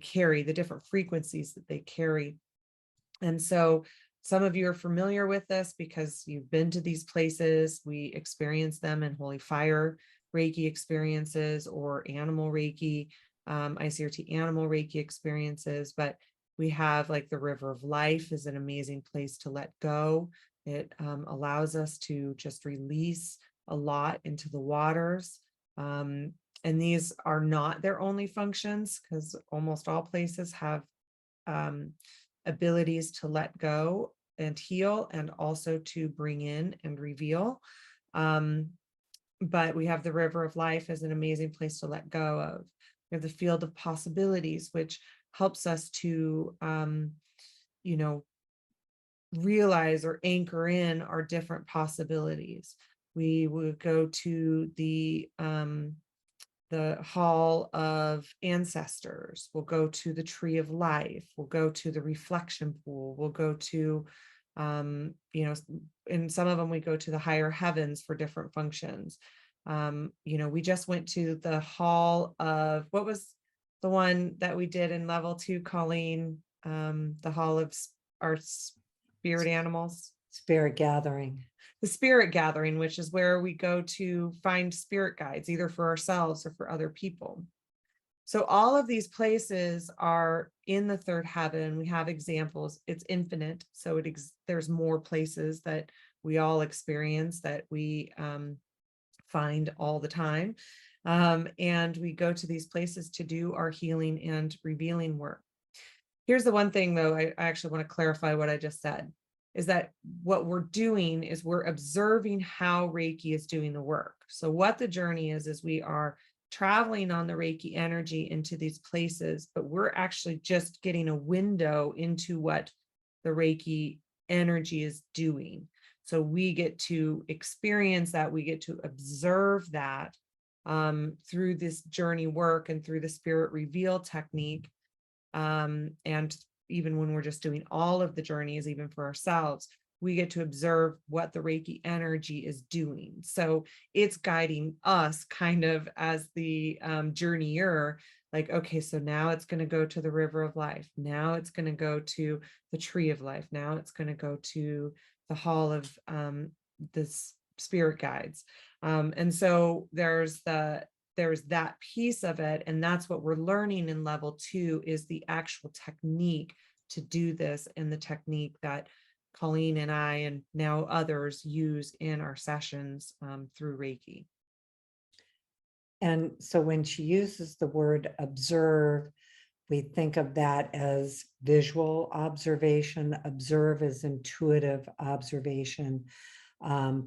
carry, the different frequencies that they carry. And so some of you are familiar with this because you've been to these places. We experience them in Holy Fire Reiki experiences or animal Reiki, ICRT animal Reiki experiences. But we have like the River of Life is an amazing place to let go. It allows us to just release a lot into the waters. And these are not their only functions, because almost all places have abilities to let go and heal, and also to bring in and reveal. But we have the River of Life as an amazing place to let go of. We have the Field of Possibilities, which helps us to, realize or anchor in our different possibilities. We would go to the Hall of Ancestors. We'll go to the Tree of Life. We'll go to the Reflection Pool. We'll go to, in some of them, we go to the higher heavens for different functions. We just went to the Hall of, what was the one that we did in level 2, Colleen? The Hall of our spirit animals. Spirit gathering. The spirit gathering, which is where we go to find spirit guides, either for ourselves or for other people. So all of these places are in the third heaven. We have examples. It's infinite. So there's more places that we all experience, that we find all the time. And we go to these places to do our healing and revealing work. Here's the one thing, though, I actually want to clarify what I just said, is that what we're doing is we're observing how Reiki is doing the work. So what the journey is we are traveling on the Reiki energy into these places, but we're actually just getting a window into what the Reiki energy is doing. So we get to experience that, we get to observe that through this journey work and through the spirit reveal technique. And even when we're just doing all of the journeys, even for ourselves, we get to observe what the Reiki energy is doing. So it's guiding us kind of as the journeyer, like, okay, so now it's going to go to the River of Life. Now it's going to go to the Tree of Life. Now it's going to go to the Hall of the Spirit Guides. And so there's that piece of it. And that's what we're learning in level 2, is the actual technique to do this, and the technique that Colleen and I and now others use in our sessions through Reiki. And so when she uses the word observe, we think of that as visual observation. Observe as intuitive observation.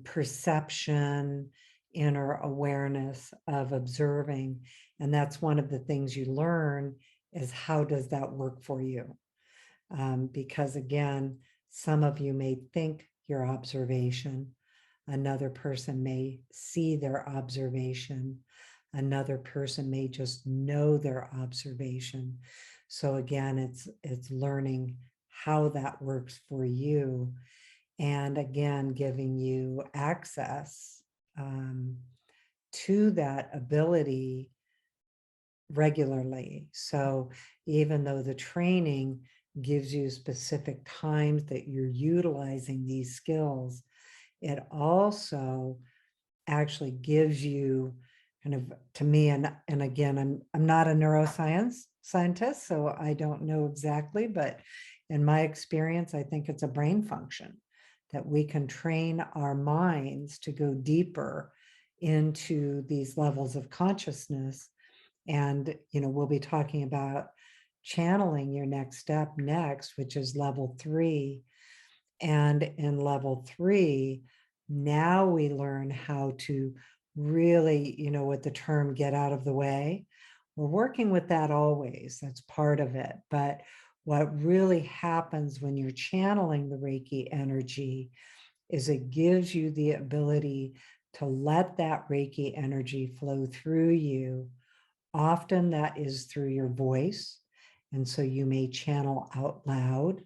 perception, inner awareness of observing. And that's one of the things you learn is how does that work for you? Because again, some of you may think your observation, another person may see their observation, another person may just know their observation. So again, it's learning how that works for you, and again, giving you access to that ability regularly. So even though the training gives you specific times that you're utilizing these skills, it also actually gives you kind of, to me, and again, I'm not a neuroscience scientist, so I don't know exactly, but in my experience, I think it's a brain function that we can train our minds to go deeper into these levels of consciousness. And, we'll be talking about channeling your next step next, which is level 3. And in level 3, now we learn how to really, with the term get out of the way. We're working with that always. That's part of it. But what really happens when you're channeling the Reiki energy is it gives you the ability to let that Reiki energy flow through you. Often that is through your voice. And so you may channel out loud.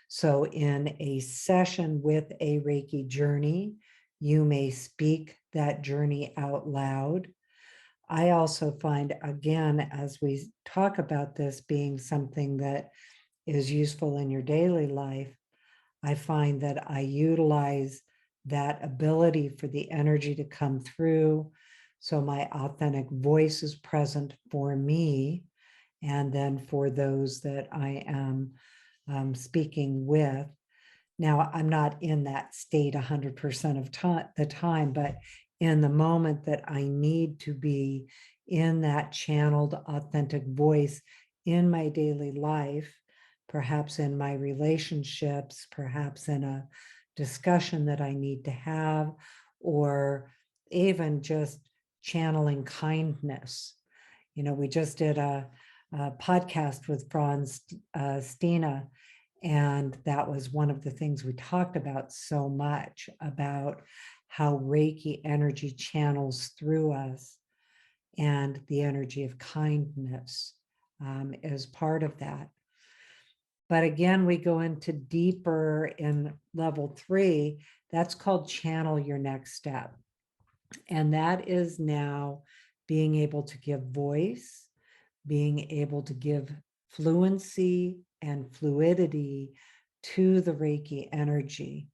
So in a session with a Reiki journey, you may speak that journey out loud. I also find, again, as we talk about this being something that is useful in your daily life, I find that I utilize that ability for the energy to come through. So my authentic voice is present for me. And then for those that I am speaking with. Now, I'm not in that state 100% of the time, but in the moment that I need to be in that channeled, authentic voice in my daily life, perhaps in my relationships, perhaps in a discussion that I need to have, or even just channeling kindness. We just did a podcast with Franz Stina, and that was one of the things we talked about so much, about how Reiki energy channels through us, and the energy of kindness is part of that. But again, we go into deeper in level 3. That's called channel your next step. And that is now being able to give voice, being able to give fluency and fluidity to the Reiki energy.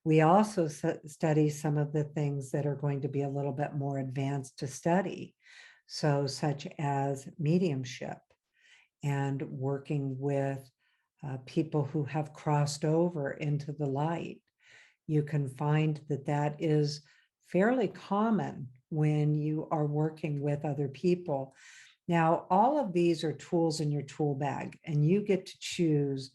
We also study some of the things that are going to be a little bit more advanced to study. So such as mediumship and working with people who have crossed over into the light. You can find that that is fairly common when you are working with other people. Now, all of these are tools in your tool bag, and you get to choose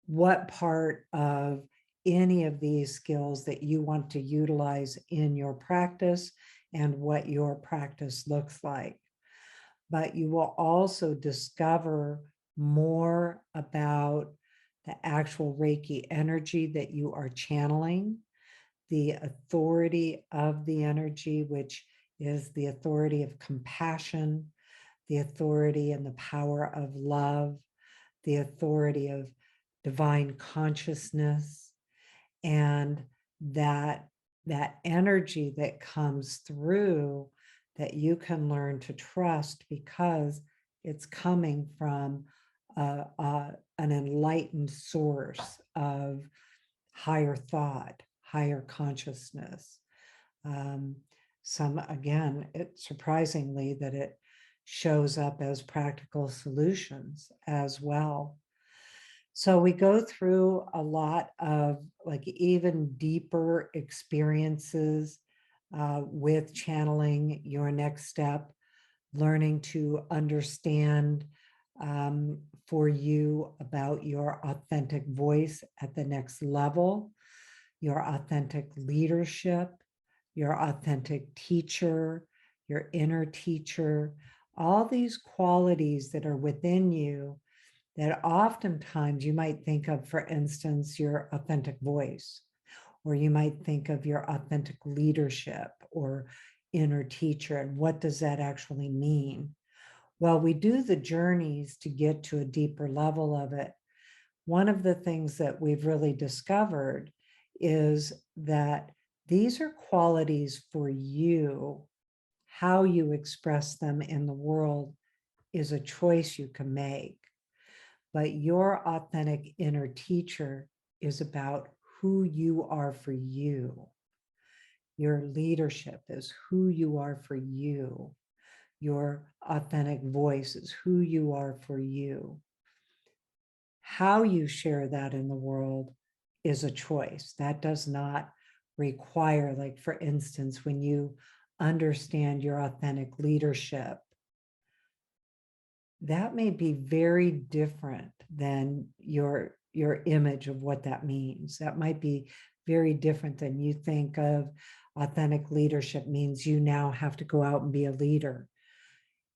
what part of any of these skills that you want to utilize in your practice and what your practice looks like. But you will also discover more about the actual Reiki energy that you are channeling, the authority of the energy, which is the authority of compassion, the authority and the power of love, the authority of divine consciousness, and that energy that comes through that you can learn to trust because it's coming from an enlightened source of higher thought, higher consciousness. Again, it's surprisingly that it shows up as practical solutions as well. So we go through a lot of like even deeper experiences with channeling your next step, learning to understand for you about your authentic voice at the next level. your authentic leadership, your authentic teacher, your inner teacher, all these qualities that are within you that oftentimes you might think of, for instance, your authentic voice, or you might think of your authentic leadership or inner teacher. And what does that actually mean? Well, we do the journeys to get to a deeper level of it. One of the things that we've really discovered is that these are qualities for you. How you express them in the world is a choice you can make. But your authentic inner teacher is about who you are for you. Your leadership is who you are for you. Your authentic voice is who you are for you. How you share that in the world is a choice. That does not require, like, for instance, when you understand your authentic leadership, that may be very different than your image of what that means. That might be very different than you think of authentic leadership means you now have to go out and be a leader.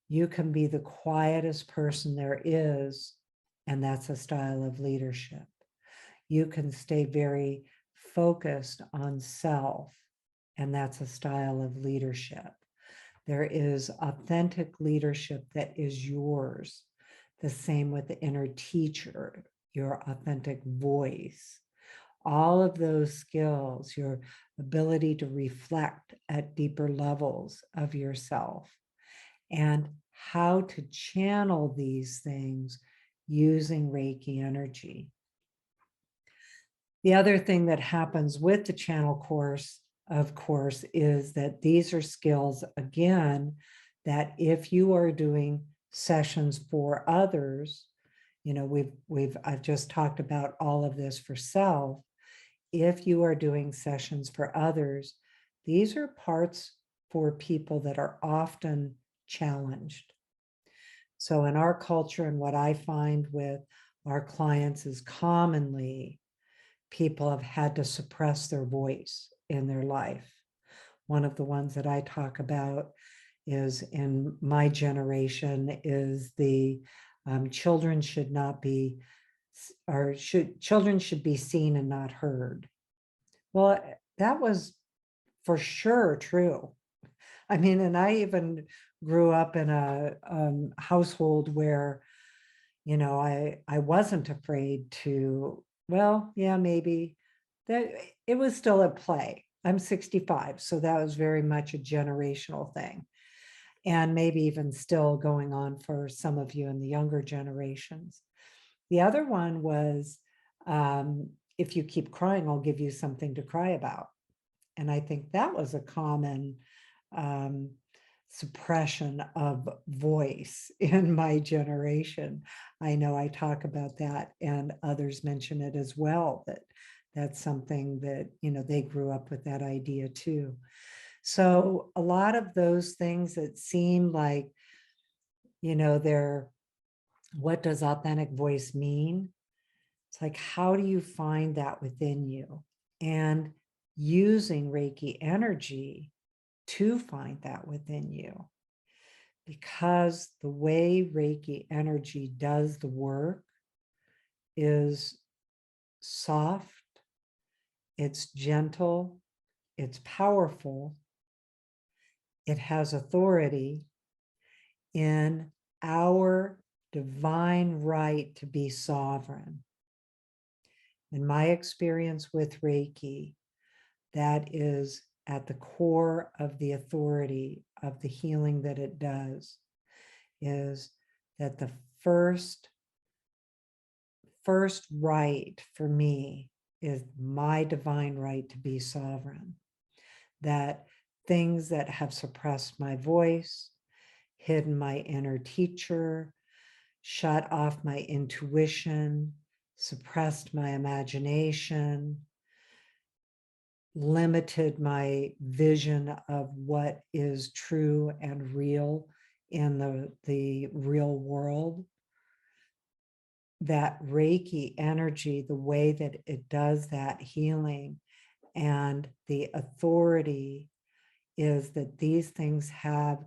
You can be the quietest person there is, and that's a style of leadership. You can stay very focused on self, and that's a style of leadership. There is authentic leadership that is yours. The same with the inner teacher, your authentic voice. All of those skills, your ability to reflect at deeper levels of yourself, and how to channel these things using Reiki energy. The other thing that happens with the channel course, of course, is that these are skills, again, that if you are doing sessions for others, you know, I've just talked about all of this for self. If you are doing sessions for others, these are parts for people that are often challenged. So in our culture, and what I find with our clients is commonly people have had to suppress their voice in their life. One of the ones that I talk about is in my generation is the children should not be, or children should be seen and not heard. Well, that was for sure true. I mean, and I even grew up in a household where, you know, I wasn't afraid to, well, yeah, maybe that it was still at play. I'm 65, so that was very much a generational thing. And maybe even still going on for some of you in the younger generations. The other one was, if you keep crying, I'll give you something to cry about. And I think that was a common suppression of voice in my generation. I know I talk about that, and others mention it as well, that that's something that, you know, they grew up with that idea too. So a lot of those things that seem like, you know, they're, what does authentic voice mean? It's like, how do you find that within you? And using Reiki energy to find that within you. Because the way Reiki energy does the work is soft, it's gentle, it's powerful, it has authority in our divine right to be sovereign. In my experience with Reiki, that is at the core of the authority of the healing that it does, is that the first right for me is my divine right to be sovereign. That things that have suppressed my voice, hidden my inner teacher, shut off my intuition, suppressed my imagination, limited my vision of what is true and real in the real world, that Reiki energy, the way that it does that healing And the authority is that these things have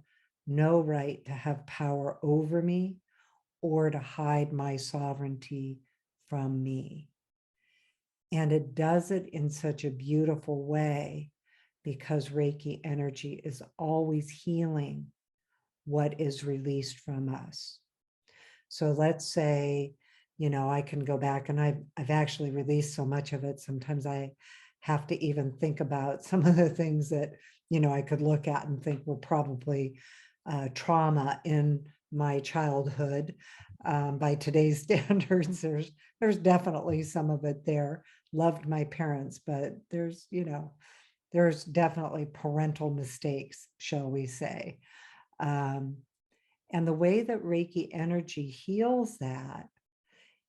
no right to have power over me or to hide my sovereignty from me. And it does it in such a beautiful way because Reiki energy is always healing what is released from us. So let's say, I can go back, and I've actually released so much of it. Sometimes I have to even think about some of the things that, I could look at and think were probably trauma in my childhood. By today's standards, there's definitely some of it there. Loved my parents, but there's definitely parental mistakes, shall we say. Um, and the way that Reiki energy heals that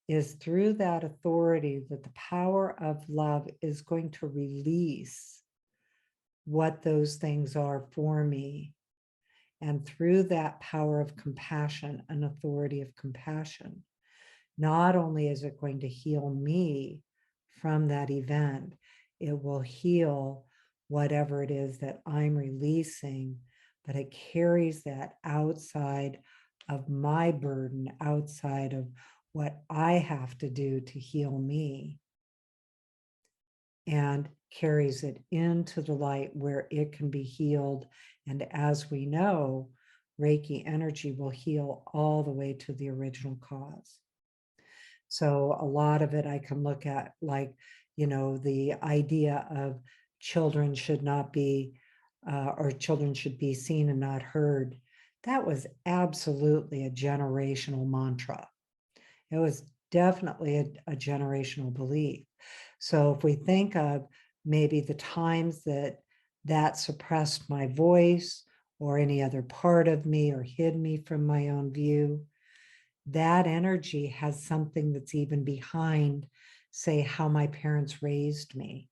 is through that authority that the power of love is going to release what those things are for me. And through that power of compassion, an authority of compassion, not only is it going to heal me from that event, it will heal whatever it is that I'm releasing, but it carries that outside of my burden, outside of what I have to do to heal me, and carries it into the light where it can be healed. And as we know, Reiki energy will heal all the way to the original cause. So a lot of it I can look at, like, the idea of children should not be, or children should be seen and not heard. That was absolutely a generational mantra. It was definitely a generational belief. So if we think of maybe the times that suppressed my voice or any other part of me or hid me from my own view, that energy has something that's even behind, say, how my parents raised me.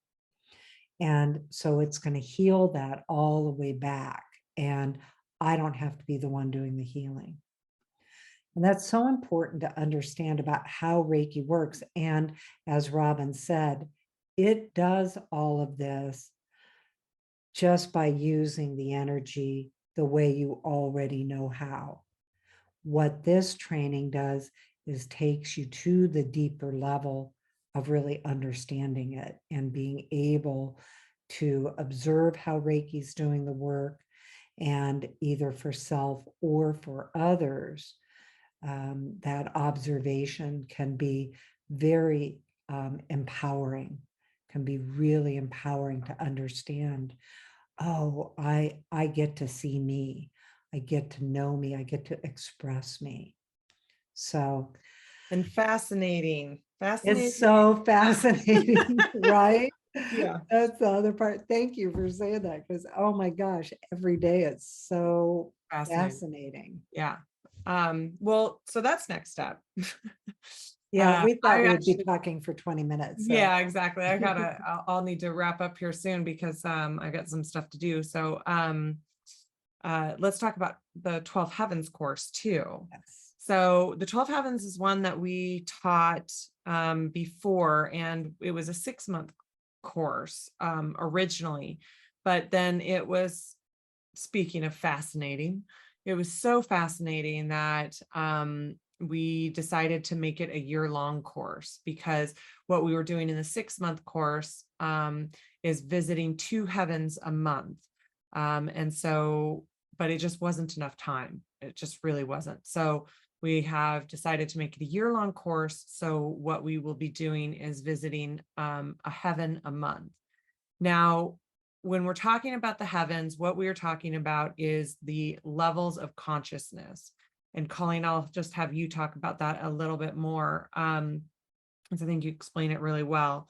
And so it's going to heal that all the way back. And I don't have to be the one doing the healing. And that's so important to understand about how Reiki works. And as Robyn said, it does all of this just by using the energy the way you already know how. What this training does is takes you to the deeper level of really understanding it and being able to observe how Reiki is doing the work, and either for self or for others, that observation can be very empowering, can be really empowering to understand, oh, I get to see me, I get to know me, I get to express me. So And fascinating. it's so fascinating, right? Yeah. That's the other part. Thank you for saying that, because oh my gosh, every day it's so Fascinating. fascinating. Yeah. Well, so that's next step. Yeah, we thought I we would be actually, talking for 20 minutes. So yeah, exactly. I'll need to wrap up here soon because I got some stuff to do. So let's talk about the 12 Heavens course too. yes. So the 12 Heavens is one that we taught before, and it was a 6-month course originally, but then it was, speaking of fascinating, it was so fascinating that we decided to make it a year-long course, because what we were doing in the 6-month course is visiting 2 heavens a month. And so, but it just wasn't enough time. It just really wasn't. So we have decided to make it a year-long course. So what we will be doing is visiting a heaven a month. Now, when we're talking about the heavens, what we are talking about is the levels of consciousness. And Colleen, I'll just have you talk about that a little bit more, because I think you explain it really well.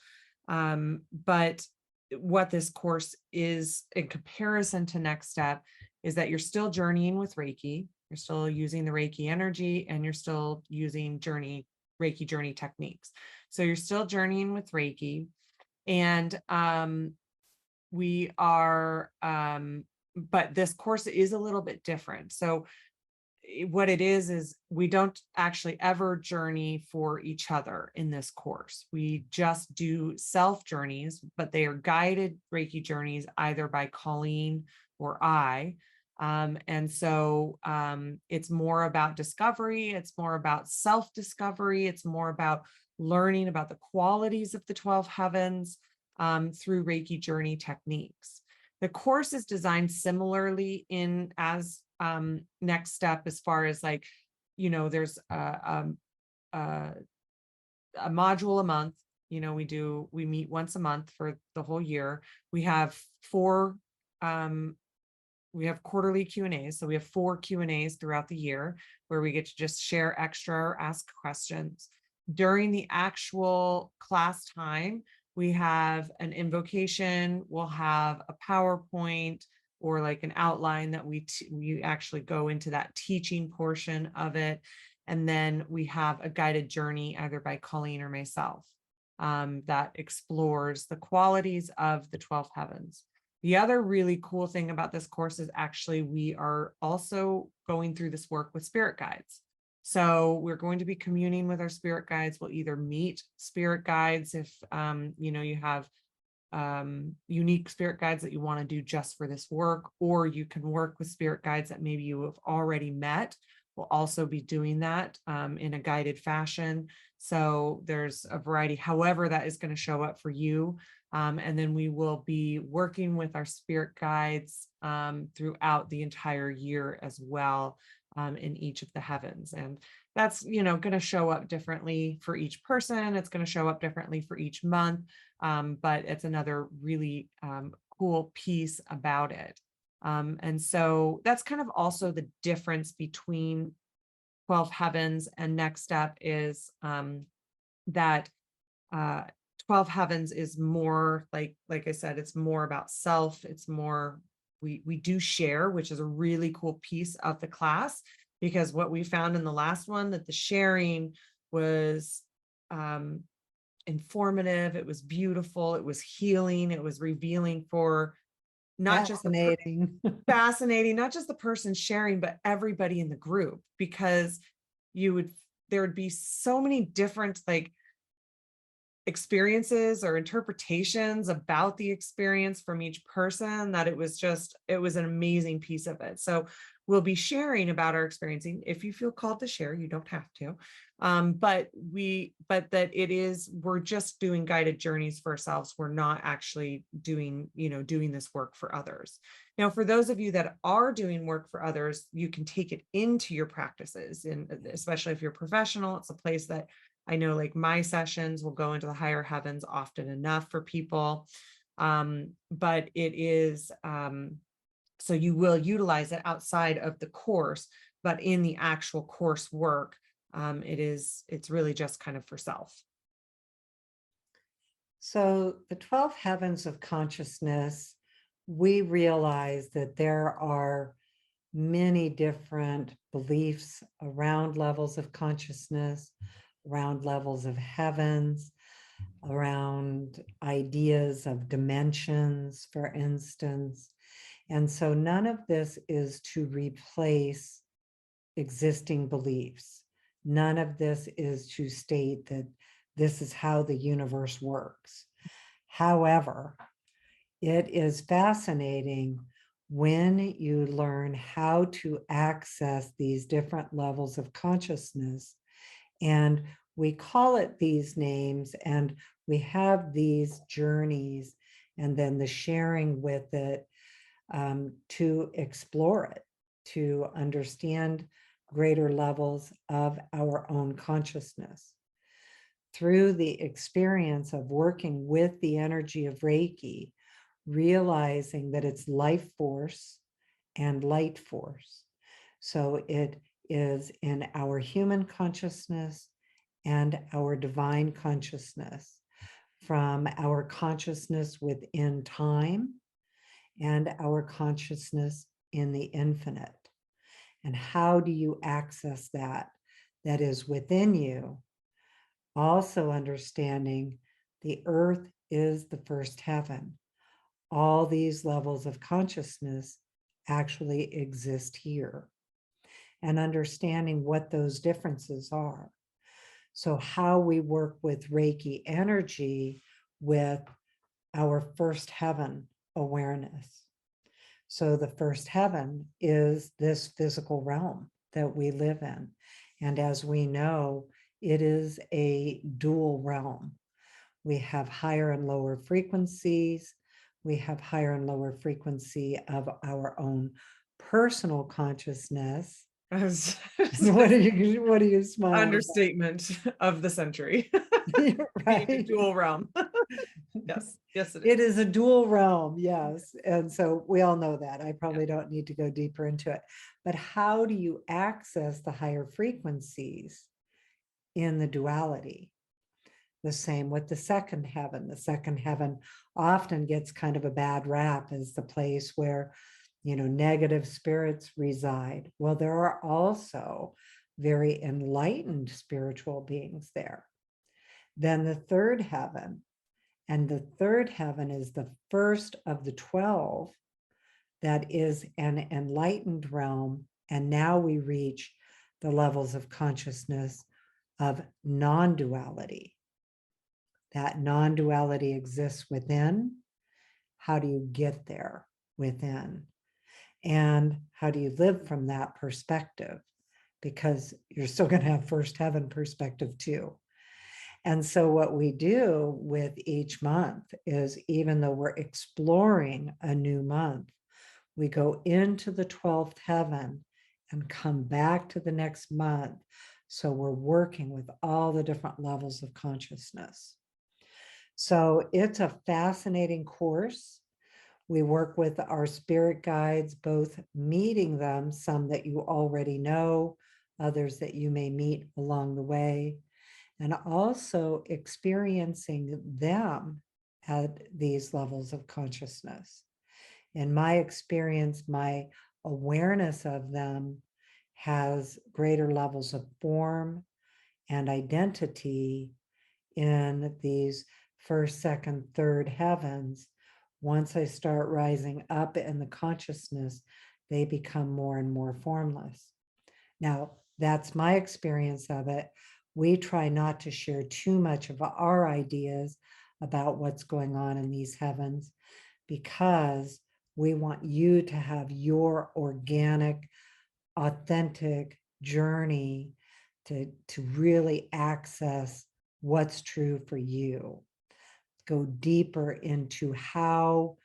But what this course is in comparison to Next Step is that you're still journeying with Reiki. You're still using the Reiki energy, and you're still using Reiki Journey Techniques. So you're still journeying with Reiki. And we are, but this course is a little bit different. So what it is we don't actually ever journey for each other in this course. We just do self journeys, but they are guided Reiki journeys either by Colleen or I. And so it's more about discovery. It's more about self-discovery. It's more about learning about the qualities of the 12 heavens through Reiki Journey Techniques. The course is designed similarly as Next Step, as far as like, there's a module a month. We meet once a month for the whole year. We have quarterly Q&As. So we have 4 Q&As throughout the year where we get to just share extra or ask questions. During the actual class time, we have an invocation, we'll have a PowerPoint or like an outline that we actually go into that teaching portion of it. And then we have a guided journey either by Colleen or myself that explores the qualities of the 12 heavens. The other really cool thing about this course is actually we are also going through this work with spirit guides. So we're going to be communing with our spirit guides. We'll either meet spirit guides if you have unique spirit guides that you want to do just for this work, or you can work with spirit guides that maybe you have already met. We'll also be doing that in a guided fashion. So there's a variety, however that is going to show up for you. And then we will be working with our spirit guides throughout the entire year as well in each of the heavens. And that's, going to show up differently for each person. It's going to show up differently for each month. But it's another really cool piece about it. And so that's kind of also the difference between 12 heavens and Next Step is that 12 heavens is more like I said, it's more about self. It's more, we do share, which is a really cool piece of the class, because what we found in the last one, that the sharing was informative, it was beautiful, it was healing, it was revealing for not just fascinating, not just the person sharing, but everybody in the group, because there would be so many different like experiences or interpretations about the experience from each person, that it was an amazing piece of it. So we'll be sharing about our experiencing. If you feel called to share, you don't have to. But we're just doing guided journeys for ourselves. We're not actually doing this work for others. Now, for those of you that are doing work for others, you can take it into your practices. And especially if you're professional, it's a place that I know, like my sessions will go into the higher heavens often enough for people. But it is, so you will utilize it outside of the course, but in the actual course work, it's really just kind of for self. So the 12 heavens of consciousness, we realize that there are many different beliefs around levels of consciousness, around levels of heavens, around ideas of dimensions, for instance. And so none of this is to replace existing beliefs. None of this is to state that this is how the universe works. However, it is fascinating when you learn how to access these different levels of consciousness. And we call it these names, and we have these journeys, and then the sharing with it to explore it, to understand greater levels of our own consciousness. Through the experience of working with the energy of Reiki, realizing that it's life force and light force. So it is in our human consciousness and our divine consciousness, from our consciousness within time and our consciousness in the infinite. And how do you access that is within you? Also understanding the earth is the first heaven. All these levels of consciousness actually exist here. and understanding what those differences are. So how we work with Reiki energy with our first heaven awareness. So the first heaven is this physical realm that we live in. And as we know, it is a dual realm. We have higher and lower frequencies. We have higher and lower frequency of our own personal consciousness. What are you smiling Understatement of the century. about? Being a Right? dual realm. Yes, yes, it It is. is a dual realm, yes. And so we all know that. I probably don't need to go deeper into it. But how do you access the higher frequencies in the duality? The same with the second heaven. The second heaven often gets kind of a bad rap as the place where, negative spirits reside. Well, there are also very enlightened spiritual beings there. Then the third heaven, and the third heaven is the first of the 12 that is an enlightened realm. And now we reach the levels of consciousness of non-duality. That non-duality exists within. How do you get there within? And how do you live from that perspective? Because you're still going to have first heaven perspective too. And so what we do with each month is, even though we're exploring a new month, we go into the 12th heaven and come back to the next month. So we're working with all the different levels of consciousness. So it's a fascinating course. We work with our spirit guides, both meeting them, some that you already know, others that you may meet along the way, and also experiencing them at these levels of consciousness. In my experience, my awareness of them has greater levels of form and identity in these first, second, third heavens. Once I start rising up in the consciousness, they become more and more formless. Now, that's my experience of it. We try not to share too much of our ideas about what's going on in these heavens, because we want you to have your organic, authentic journey to really access what's true for you. Go deeper into how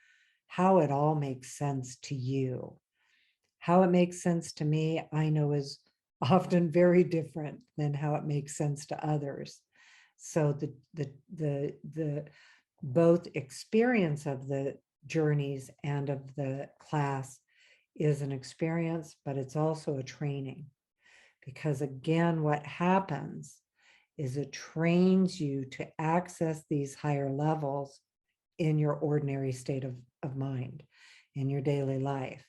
it all makes sense to you. How it makes sense to me, I know, is often very different than how it makes sense to others. So the both experience of the journeys and of the class is an experience, but it's also a training. Because again, what happens is it trains you to access these higher levels in your ordinary state of mind, in your daily life,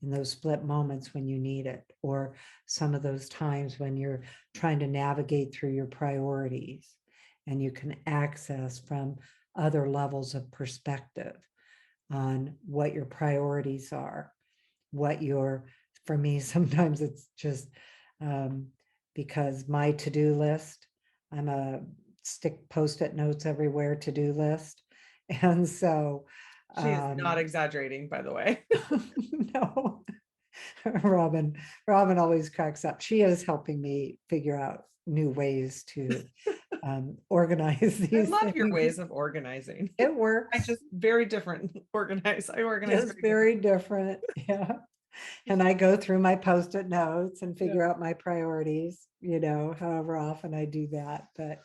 in those split moments when you need it, or some of those times when you're trying to navigate through your priorities, and you can access from other levels of perspective on what your priorities are, for me, sometimes it's just because my to-do list, I'm a stick post-it notes everywhere to-do list. And so She is not exaggerating, by the way. no, Robyn always cracks up. She is helping me figure out new ways to organize I these love your things. ways of organizing. It I works. just very different organize. I organize Just very different. Yeah. And I go through my post-it notes and figure out my priorities, however often I do that. But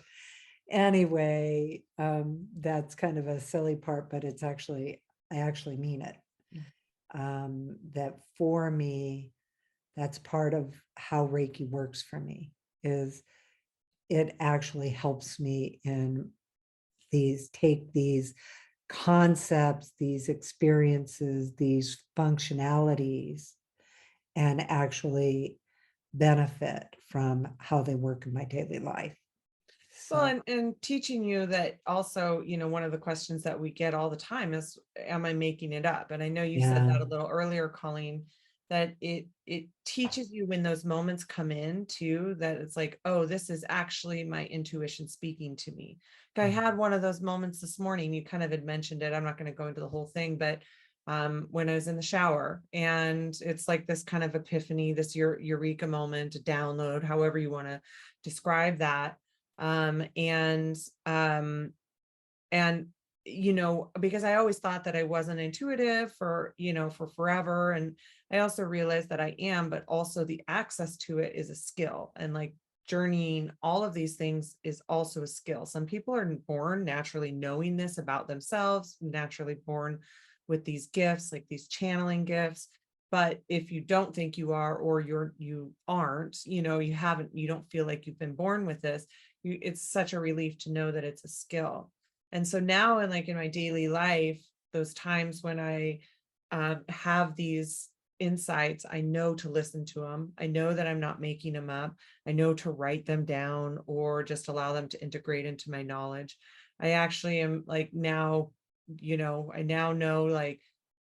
anyway, that's kind of a silly part, but I actually mean it. That for me, that's part of how Reiki works for me, is it actually helps me in take these concepts, these experiences, these functionalities, and actually benefit from how they work in my daily life. Well, and teaching you that also, one of the questions that we get all the time is, am I making it up? And I know you said Yeah, that a little earlier, Colleen, that it teaches you when those moments come in too, that it's like, oh, this is actually my intuition speaking to me. I Mhm. had one of those moments this morning. You kind of had mentioned it. I'm not going to go into the whole thing, but when I was in the shower, and it's like this kind of epiphany, this eureka moment, a download, however you want to describe that. And and because I always thought that I wasn't intuitive for forever, and I also realized that I am, but also the access to it is a skill, and like journeying all of these things is also a skill. Some people are born naturally knowing this about themselves, naturally born with these gifts, like these channeling gifts. But if you don't think you are, or you aren't, you don't feel like you've been born with this, it's such a relief to know that it's a skill. And so now, in my daily life, those times when I have these insights, I know to listen to them. I know that I'm not making them up. I know to write them down or just allow them to integrate into my knowledge. I actually am like now, I now know, like,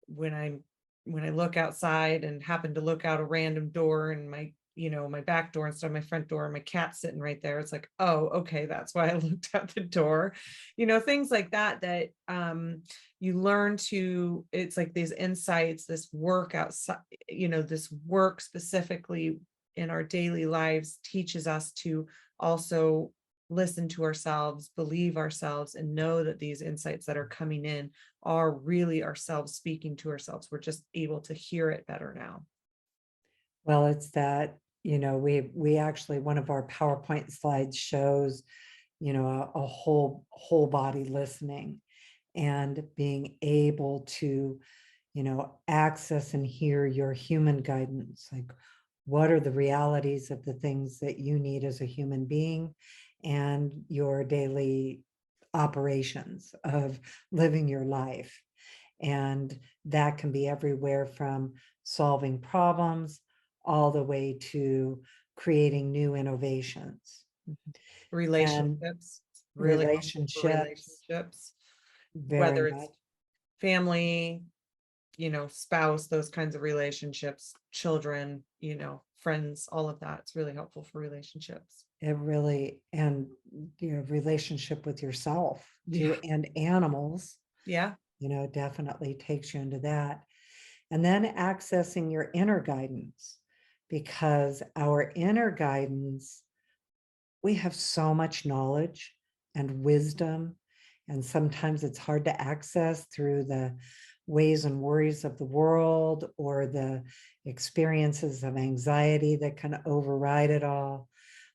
when I'm when I look outside and happen to look out a random door, and my back door instead of my front door, and my cat's sitting right there. It's like, oh, okay, that's why I looked out the door. Things like that, you learn to, it's like these insights, this work outside, this work specifically in our daily lives teaches us to also listen to ourselves, believe ourselves, and know that these insights that are coming in are really ourselves speaking to ourselves. We're just able to hear it better now. Well, it's that, we actually, one of our PowerPoint slides shows, a whole body listening and being able to, access and hear your human guidance. Like, what are the realities of the things that you need as a human being and your daily operations of living your life. And that can be everywhere from solving problems all the way to creating new innovations. And Relationships, really helpful for relationships, relationships, very whether it's much. family, spouse, those kinds of relationships, children, friends, all of that. It's really helpful for relationships. It really, and relationship with yourself too, Yeah. and animals, Yeah. definitely takes you into that. And then accessing your inner guidance, because our inner guidance, we have so much knowledge and wisdom, and sometimes it's hard to access through the ways and worries of the world or the experiences of anxiety that can override it all.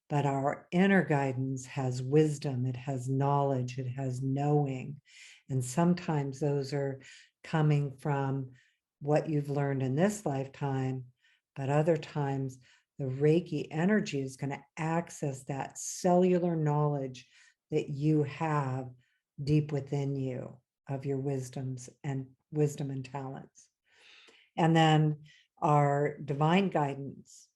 But our inner guidance has wisdom, it has knowledge, it has knowing. And sometimes those are coming from what you've learned in this lifetime, but other times the Reiki energy is going to access that cellular knowledge that you have deep within you of your wisdom and talents. And then our divine guidance.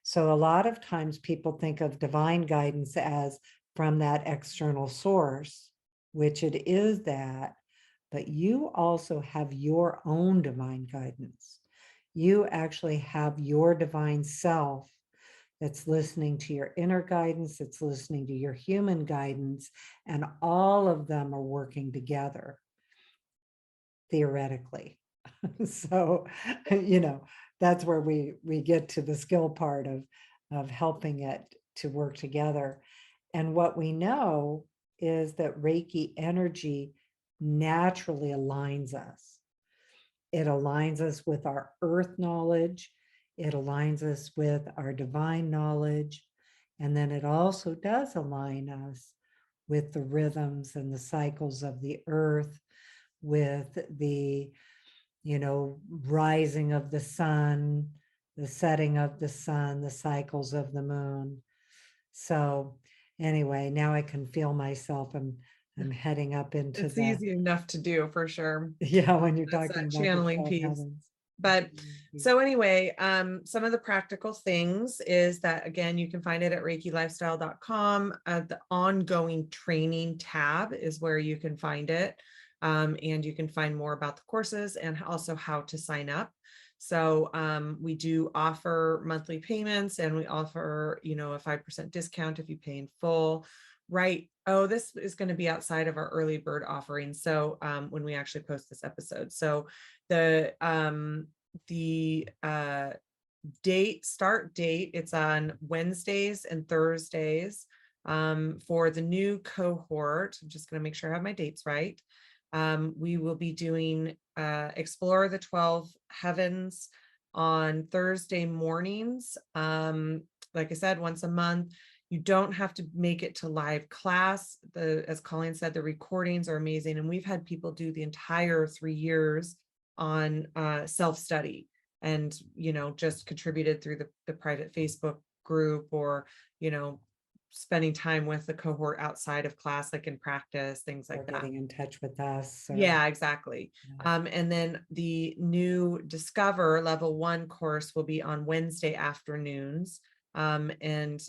So a lot of times people think of divine guidance as from that external source, which it is that, but you also have your own divine guidance. You actually have your divine self that's listening to your inner guidance, it's listening to your human guidance, and all of them are working together theoretically. So, that's where we get to the skill part of helping it to work together. And what we know is that Reiki energy naturally aligns us. It aligns us with our earth knowledge. It aligns us with our divine knowledge. And then it also does align us with the rhythms and the cycles of the earth, with the rising of the sun, the setting of the sun, the cycles of the moon. So anyway, now I can feel myself. I'm heading up into It's the, easy enough to do for sure. yeah, when you're That's talking that about the channeling 12 piece. heavens. But so anyway, some of the practical things is that, again, you can find it at reikilifestyle.com. The ongoing training tab is where you can find it. And you can find more about the courses and also how to sign up. So we do offer monthly payments, and we offer, a 5% discount if you pay in full. Right. Oh, this is going to be outside of our early bird offering. So when we actually post this episode. So the start date, it's on Wednesdays and Thursdays. For the new cohort, I'm just going to make sure I have my dates right. We will be doing Explore the 12 Heavens on Thursday mornings. Like I said, once a month. You don't have to make it to live class. As Colleen said, the recordings are amazing. And we've had people do the entire 3 years on self-study and, just contributed through the private Facebook group, or, spending time with the cohort outside of class, like in practice, things like Or that. getting in touch with us. Yeah, exactly. Yeah. And then the new Discover Level 1 course will be on Wednesday afternoons. And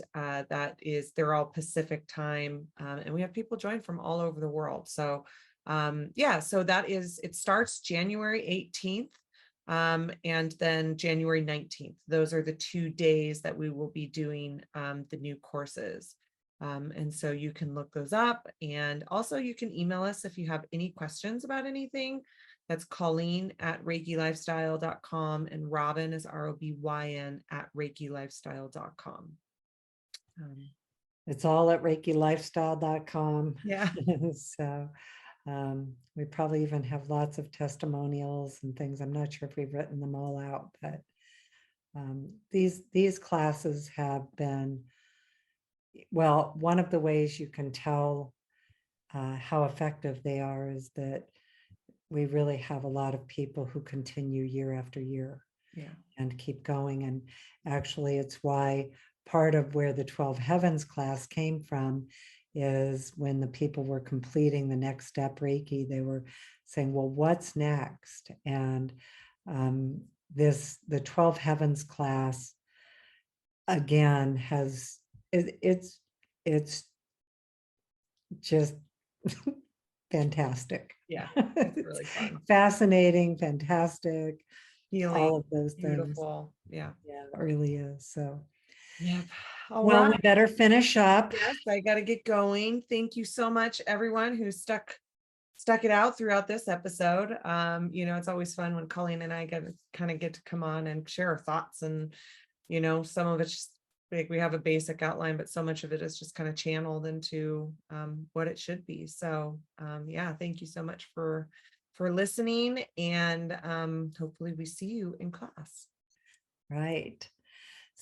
they're all Pacific time. And we have people join from all over the world. So so it starts January 18th. And then January 19th. Those are the 2 days that we will be doing the new courses. And so you can look those up, and also you can email us if you have any questions about anything. That's Colleen at ReikiLifestyle.com, and Robyn is ROBYN at ReikiLifestyle.com. It's all at ReikiLifestyle.com. Yeah. So we probably even have lots of testimonials and things. I'm not sure if we've written them all out, but these classes have been, well, one of the ways you can tell how effective they are is that we really have a lot of people who continue year after year. Yeah. And keep going. And actually, it's why part of where the 12 Heavens class came from is when the people were completing the Next Step Reiki, they were saying, well, what's next? And the 12 Heavens class again it's just fantastic. Yeah, it's really fun. Fascinating, fantastic. Healing, all of those things. beautiful. Yeah. Yeah, it really is. So yep. All well, right. we better finish up. Yes, I got to get going. Thank you so much, everyone who stuck it out throughout this episode. It's always fun when Colleen and I get to come on and share our thoughts, and some of it's just like we have a basic outline, but so much of it is just kind of channeled into what it should be. So thank you so much for listening, and hopefully we see you in class. Right.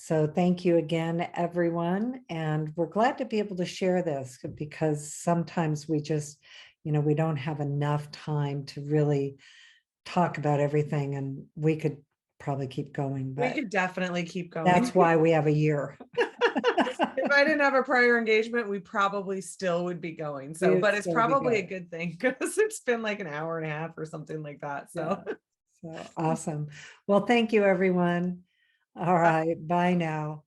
So thank you again, everyone. And we're glad to be able to share this, because sometimes we just, we don't have enough time to really talk about everything, and we could probably keep going. But we could definitely keep going. That's why we have a year. If I didn't have a prior engagement, we probably still would be going. So, but it's probably a good thing, because it's been like an hour and a half or something like that. So, So awesome. Well, thank you, everyone. All right. Bye now.